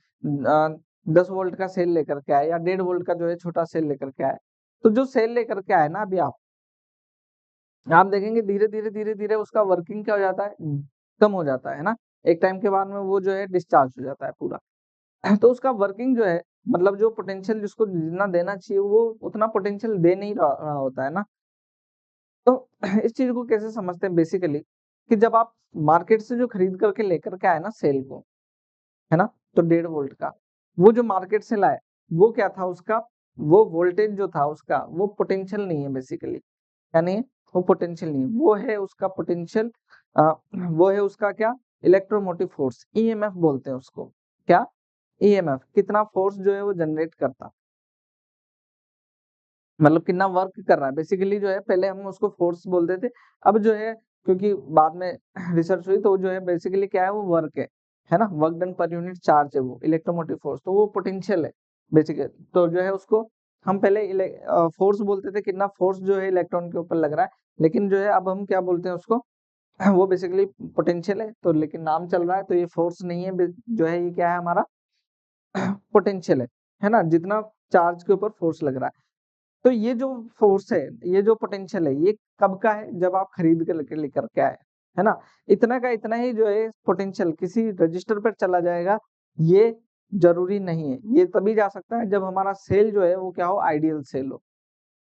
10 वोल्ट का सेल लेकर के आए या 1.5 वोल्ट का जो है छोटा सेल लेकर के आए, तो जो सेल लेकर के आए ना अभी आप देखेंगे धीरे धीरे धीरे धीरे उसका वर्किंग क्या हो जाता है, कम हो जाता है ना। एक टाइम के बाद में वो जो है डिस्चार्ज हो जाता है पूरा। तो उसका वर्किंग जो है, मतलब जो पोटेंशियल जिसको जितना देना चाहिए वो उतना पोटेंशियल दे नहीं रहा होता है ना। तो इस चीज को कैसे समझते हैं बेसिकली, कि जब आप मार्केट से जो खरीद करके लेकर के आए ना सेल को, है ना, तो 1.5 वोल्ट का वो जो मार्केट से लाए, वो क्या था उसका, वो वोल्टेज जो था उसका वो पोटेंशियल नहीं है बेसिकली। क्या नहीं है, वो पोटेंशियल नहीं है, वो है उसका पोटेंशियल, वो है उसका क्या, इलेक्ट्रोमोटिव फोर्स, ईएमएफ बोलते हैं उसको। क्या, ईएमएफ, कितना फोर्स जो है वो जनरेट करता, मतलब कितना वर्क कर रहा है बेसिकली जो है। पहले हम उसको फोर्स बोलते थे, अब जो है क्योंकि बाद में रिसर्च हुई तो जो है बेसिकली क्या है, वो वर्क है ना, work done per unit charge है वो इलेक्ट्रोमोटिव फोर्स, तो वो पोटेंशियल है बेसिकली। तो जो है उसको हम पहले फोर्स बोलते थे, कितना फोर्स जो है इलेक्ट्रॉन के ऊपर लग रहा है, लेकिन जो है अब हम क्या बोलते हैं उसको, वो बेसिकली पोटेंशियल है। तो लेकिन नाम चल रहा है तो ये फोर्स नहीं है, जो है ये क्या है हमारा पोटेंशियल है ना, जितना चार्ज के ऊपर फोर्स लग रहा है। तो ये जो फोर्स है, ये जो पोटेंशियल है, ये कब का है, जब आप खरीद के लेकर के आए, है ना। इतना का इतना ही जो है पोटेंशियल किसी रजिस्टर पर चला जाएगा, ये जरूरी नहीं है। ये तभी जा सकता है जब हमारा सेल जो है वो क्या हो, आइडियल सेल हो।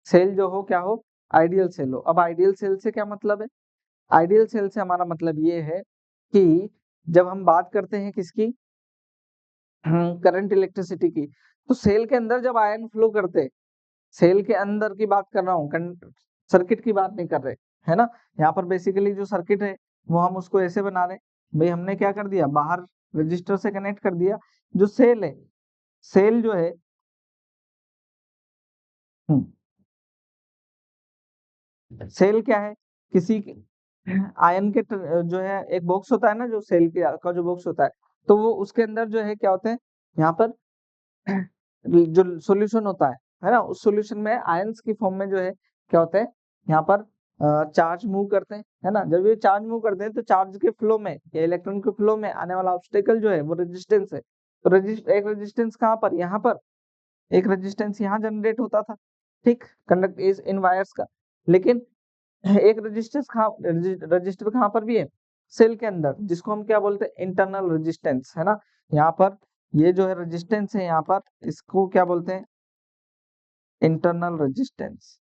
सेल जो हो क्या हो, आइडियल सेल हो। अब आइडियल सेल से क्या मतलब है, आइडियल सेल से हमारा मतलब ये है कि जब हम बात करते हैं किसकी, करंट इलेक्ट्रिसिटी की, तो सेल के अंदर जब आयन फ्लो करते, सेल के अंदर की बात कर रहा हूँ, सर्किट की बात नहीं कर रहे, है ना। यहाँ पर बेसिकली जो सर्किट है वो हम उसको ऐसे बना रहे, भाई हमने क्या कर दिया, बाहर रजिस्टर से कनेक्ट कर दिया। जो सेल है, सेल जो है, सेल क्या है, किसी आयन के जो है एक बॉक्स होता है ना, जो सेल का जो बॉक्स होता है, तो वो उसके अंदर जो है क्या होते हैं, यहाँ पर जो सॉल्यूशन होता है ना, उस सॉल्यूशन में आयंस की फॉर्म में जो है क्या होता है, यहाँ पर चार्ज मूव करते हैं, है ना। जब ये चार्ज मूव करते हैं तो चार्ज के फ्लो में या इलेक्ट्रॉन के फ्लो में आने वाला ऑब्स्टेकल जो है वो रेजिस्टेंस है। तो एक रेजिस्टेंस कहाँ पर, यहाँ पर एक रेजिस्टेंस यहाँ जनरेट होता था, ठीक, कंडक्ट इज इन वायर्स का। लेकिन एक रेजिस्टेंस कहाँ, रजिस्टर कहाँ पर भी है, सेल के अंदर, जिसको हम क्या बोलते हैं, इंटरनल रेजिस्टेंस, है ना। यहाँ पर ये जो है रेजिस्टेंस है यहाँ पर, इसको क्या बोलते हैं, इंटरनल रेजिस्टेंस।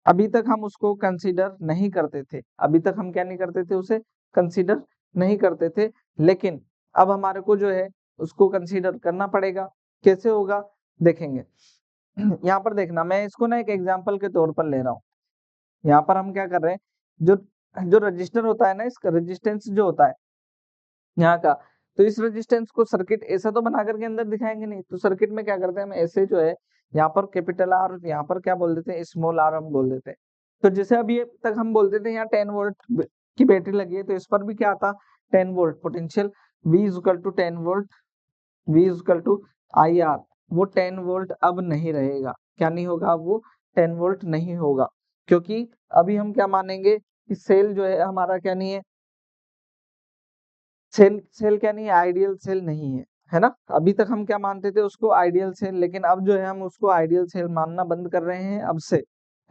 अभी तक हम उसको कंसीडर नहीं करते थे, अभी तक हम क्या नहीं करते थे, उसे कंसीडर नहीं करते थे, लेकिन अब हमारे को जो है उसको कंसीडर करना पड़ेगा। कैसे होगा देखेंगे। यहाँ पर देखना, मैं इसको ना एक एग्जांपल के तौर पर ले रहा हूँ। यहाँ पर हम क्या कर रहे हैं, जो जो रजिस्टर होता है ना, इसका रेजिस्टेंस जो होता है यहाँ का, तो इस रेजिस्टेंस को सर्किट ऐसा तो बना करके अंदर दिखाएंगे नहीं, तो सर्किट में क्या करते हैं हम, ऐसे जो है यहाँ पर कैपिटल आर, यहाँ पर क्या बोल देते हैं, स्मॉल आर हम बोल देते हैं। तो जैसे अभी तक हम बोलते थे यहाँ 10 वोल्ट की बैटरी लगी है, तो इस पर भी क्या आता, 10 volt potential, V is equal to 10 volt, V is equal to I R. वो 10 वोल्ट अब नहीं रहेगा, क्या नहीं होगा, अब वो 10 वोल्ट नहीं होगा, क्योंकि अभी हम क्या मानेंगे कि सेल जो है हमारा क्या नहीं है, सेल सेल क्या नहीं है, आइडियल सेल नहीं है ना। अभी तक हम क्या मानते थे उसको, आइडियल सेल, लेकिन अब जो है हम उसको आइडियल सेल मानना बंद कर रहे हैं अब से,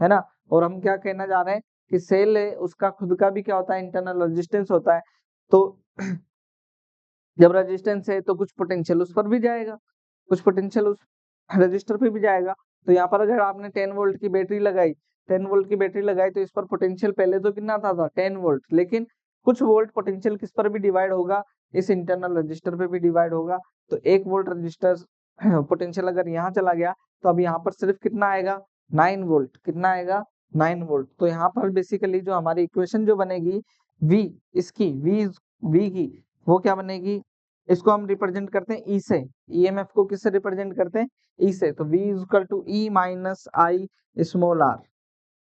है ना। और हम क्या कहना चाह रहे हैं कि सेल है उसका खुद का भी क्या होता है, इंटरनल रेजिस्टेंस होता है। तो जब रेजिस्टेंस है तो कुछ पोटेंशियल उस पर भी जाएगा, कुछ पोटेंशियल उस रजिस्टर पे भी जाएगा। तो यहाँ पर अगर आपने 10 वोल्ट की बैटरी लगाई, 10 वोल्ट की बैटरी लगाई, तो इस पर पोटेंशियल पहले तो कितना था 10 वोल्ट, लेकिन कुछ वोल्ट पोटेंशियल किस पर भी डिवाइड होगा, इस इंटरनल रजिस्टर पे भी डिवाइड होगा। तो 1 वोल्ट रजिस्टर पोटेंशियल अगर यहाँ चला गया तो अब यहाँ पर सिर्फ कितना आएगा 9 वोल्ट, कितना आएगा 9 वोल्ट। तो यहाँ पर बेसिकली जो हमारी इक्वेशन जो बनेगी V इसकी V की वो क्या बनेगी, इसको हम रिप्रेजेंट करते हैं ई से, ईएमएफ को किससे रिप्रेजेंट करते हैं ई से, तो V equal to E minus I small R,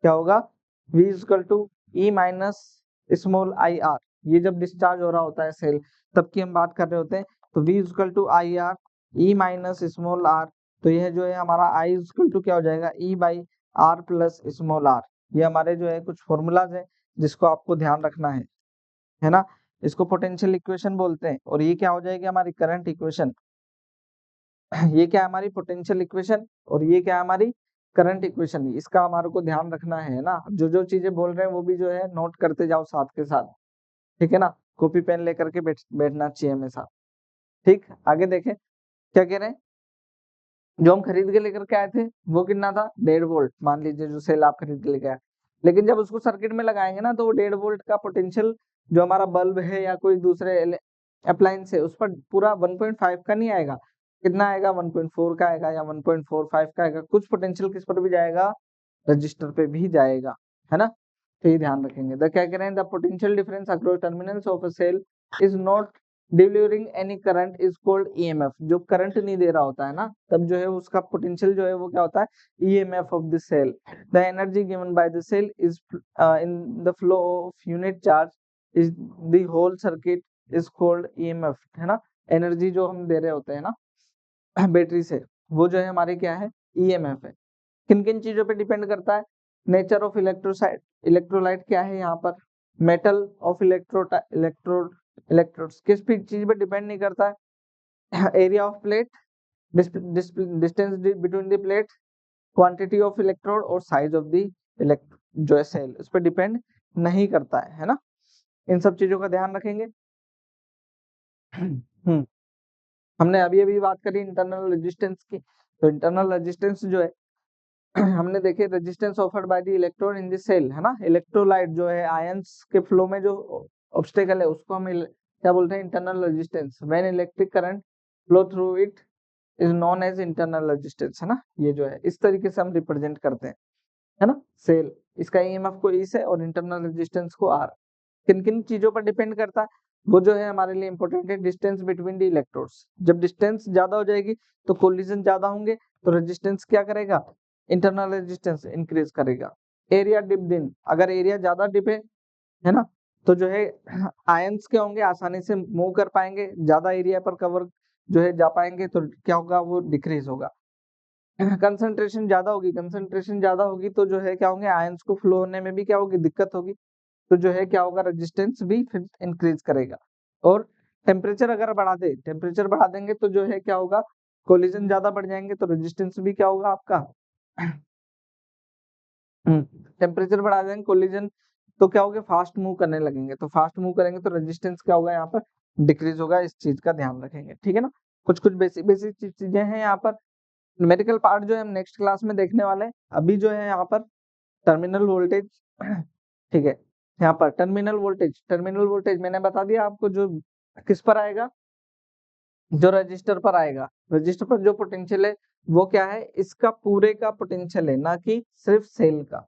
क्या होगा V equal to E minus small I R. ये जब डिस्चार्ज हो रहा होता है सेल तब की हम बात कर रहे होते हैं, तो V equal to I R E minus small R, तो यह जो है हमारा I इक्वल टू क्या हो जाएगा E by R plus small r. ये हमारे जो है कुछ फॉर्मूलाज है जिसको आपको ध्यान रखना है ना। इसको पोटेंशियल इक्वेशन बोलते हैं, और ये क्या हो जाएगी हमारी करंट इक्वेशन। ये क्या है हमारी पोटेंशियल इक्वेशन, और ये क्या है हमारी करंट इक्वेशन। इसका हमारे को ध्यान रखना है ना, जो जो चीजें बोल रहे हैं वो भी जो है नोट करते जाओ साथ के साथ, ठीक है ना। कॉपी पेन लेकर के बैठना चाहिए हमेशा। ठीक, आगे देखें क्या कह रहे हैं। जो हम खरीद के लेकर के आए थे वो कितना था 1.5 वोल्ट, मान लीजिए जो सेल आप खरीद के लेके आए, लेकिन जब उसको सर्किट में लगाएंगे ना तो वो 1.5 वोल्ट का पोटेंशियल जो हमारा बल्ब है या कोई दूसरे अप्लायंस है उस पर पूरा 1.5 का नहीं आएगा, कितना आएगा 1.4 का आएगा या 1.45 का आएगा। कुछ पोटेंशियल किस पर भी जाएगा, रजिस्टर पे भी जाएगा, है ना। तो ये ध्यान रखेंगे। द क्या कह रहे हैं, the potential difference across terminals of a cell is not delivering any current is called EMF. जो करंट नहीं दे रहा होता है ना तब जो है उसका पोटेंशियल जो है वो क्या होता है EMF of the cell. The energy given by the cell is in the flow of unit charge is the whole circuit is called EMF, है ना। एनर्जी जो हम दे रहे होते हैं ना बैटरी से वो जो है हमारे क्या है ईएमएफ है। किन किन चीजों पे डिपेंड करता है, नेचर ऑफ इलेक्ट्रोसाइट, इलेक्ट्रोलाइट क्या है यहाँ पर, मेटल ऑफ इलेक्ट्रोड्स किस भी चीज पे डिपेंड नहीं करता है, area of plate, distance between the plate, quantity of electrode और साइज ऑफ द जो है सेल उस पर डिपेंड नहीं करता है ना। इन सब चीजों का ध्यान रखेंगे। हमने अभी अभी बात करी इंटरनल रेजिस्टेंस की, तो इंटरनल रेजिस्टेंस जो है हमने देखे resistance offered by the electrode in the cell, है ना। इलेक्ट्रोलाइट जो है आयंस के फ्लो में जो ऑब्स्टेकल है उसको हम क्या बोलते हैं internal resistance. When electric current flow through it is known as internal resistance, है ना। ये जो है इस तरीके से हम रिप्रेजेंट करते हैं, है ना। सेल इसका ईएमएफ को ई से और इंटरनल रेजिस्टेंस को आर। किन किन चीजों पर डिपेंड करता है वो जो है हमारे लिए इंपॉर्टेंट है, डिस्टेंस बिटवीन द इलेक्ट्रोड्स। जब डिस्टेंस ज्यादा हो जाएगी तो कोलिजन ज्यादा होंगे, तो रेजिस्टेंस क्या करेगा, इंटरनल रेजिस्टेंस इंक्रीज करेगा। एरिया डिप्ड इन, अगर एरिया ज्यादा डिप है ना, तो जो है आयंस क्या होंगे आसानी से मूव कर पाएंगे, ज्यादा एरिया पर कवर जो है जा पाएंगे, तो क्या होगा वो डिक्रीज होगा। कंसंट्रेशन ज्यादा होगी तो जो है क्या होंगे आयंस को फ्लो होने में भी क्या होगी दिक्कत होगी, तो जो है क्या होगा रेजिस्टेंस भी फिर इंक्रीज करेगा। और टेम्परेचर बढ़ा देंगे तो जो है क्या होगा कोलिजन ज्यादा बढ़ जाएंगे, तो रेजिस्टेंस भी क्या होगा आपका टेम्परेचर बढ़ा देंगे कोलिजन तो क्या होगा फास्ट मूव करने लगेंगे, तो फास्ट मूव करेंगे तो रेजिस्टेंस क्या होगा यहाँ पर डिक्रीज होगा। इस चीज का ध्यान रखेंगे, ठीक है ना। कुछ कुछ बेसिक बेसिक चीजें हैं यहाँ पर। न्यूमेरिकल पार्ट जो है हम नेक्स्ट क्लास में देखने वाले हैं। अभी जो है यहाँ पर टर्मिनल वोल्टेज ठीक है, यहाँ पर टर्मिनल वोल्टेज मैंने बता दिया आपको, जो किस पर आएगा, जो रजिस्टर पर आएगा। रजिस्टर पर जो पोटेंशियल है वो क्या है, इसका पूरे का पोटेंशियल है, ना कि सिर्फ सेल का,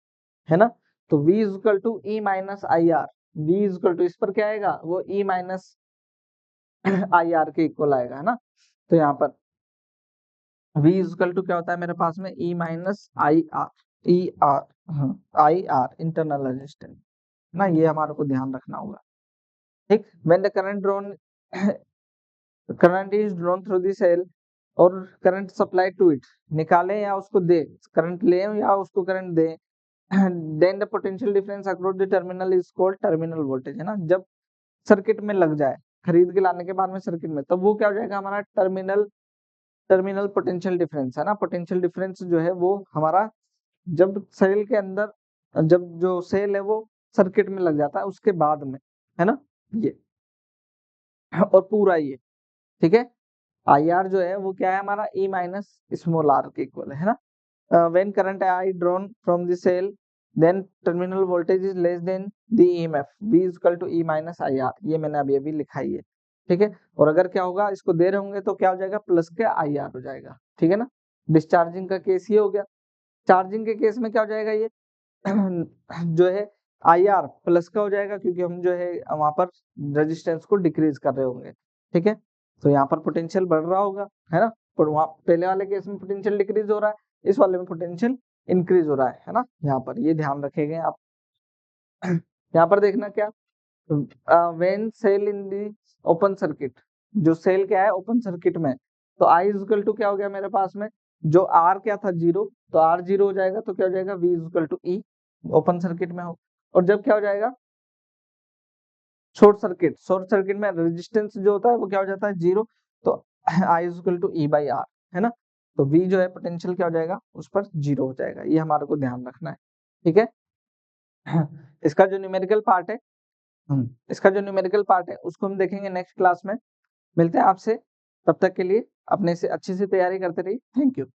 है ना। तो V equal to E minus I R, V equal to इस पर क्या आएगा वो ई माइनस आई आर के इक्वल आएगा, है ना। तो यहाँ पर V इक्वल टू क्या होता है मेरे पास में E minus I R, E R I R internal resistance ना, ये हमारे को ध्यान रखना होगा। ठीक, when the current is drawn through the cell और करंट सप्लाई टू इट, निकाले या उसको दे, करंट ले या उसको करंट दे, then the potential difference across the terminal is called terminal voltage, है ना। जब सर्किट में लग जाए, खरीद के लाने के बाद में सर्किट में, तब वो क्या हो जाएगा हमारा टर्मिनल पोटेंशियल डिफरेंस, है ना। पोटेंशियल डिफरेंस जो है वो हमारा जब सेल के अंदर, जब जो सेल है वो सर्किट में लग जाता है उसके बाद में, है ना ये, और पूरा ये, ठीक है। आई आर जो है वो क्या है हमारा ई माइनस स्मॉल आर के इक्वल है ना। When current I drawn from the cell then terminal voltage is less than the EMF V equal to E minus I R, ये मैंने अभी अभी लिखा ही है। ठीक है। और अगर क्या होगा, इसको दे रहे होंगे तो क्या हो जाएगा, प्लस के IR हो जाएगा, ठीक है ना। डिस्चार्जिंग का केस ये हो गया। चार्जिंग के केस में क्या हो जाएगा, ये जो है IR प्लस का हो जाएगा, क्योंकि हम जो है वहां पर रेजिस्टेंस को डिक्रीज कर रहे होंगे, ठीक है। तो यहाँ पर पोटेंशियल बढ़ रहा होगा, है ना। पर वहाँ पहले वाले केस में पोटेंशियल डिक्रीज हो रहा है, इस वाले में पोटेंशियल इंक्रीज हो रहा है ना। यहाँ पर ये ध्यान रखेंगे आप। यहाँ पर देखना क्या, when cell in the open circuit, जो सेल क्या है ओपन सर्किट में, तो आई इक्वल टू क्या हो गया मेरे पास में, जो आर क्या था 0, तो आर 0 हो जाएगा, तो क्या हो जाएगा, V equal to E, open circuit में हो। और जब क्या हो जाएगा, शॉर्ट सर्किट में रेजिस्टेंस जो होता है वो क्या हो जाता है 0, तो I equal to E by R, है ना। तो V जो है पोटेंशियल क्या हो जाएगा, उस पर 0 हो जाएगा, ये हमारे को ध्यान रखना है, ठीक है। इसका जो न्यूमेरिकल पार्ट है, इसका जो न्यूमेरिकल पार्ट है उसको हम देखेंगे नेक्स्ट क्लास में। मिलते हैं आपसे, तब तक के लिए अपने से अच्छे से तैयारी करते रहिए। Thank you.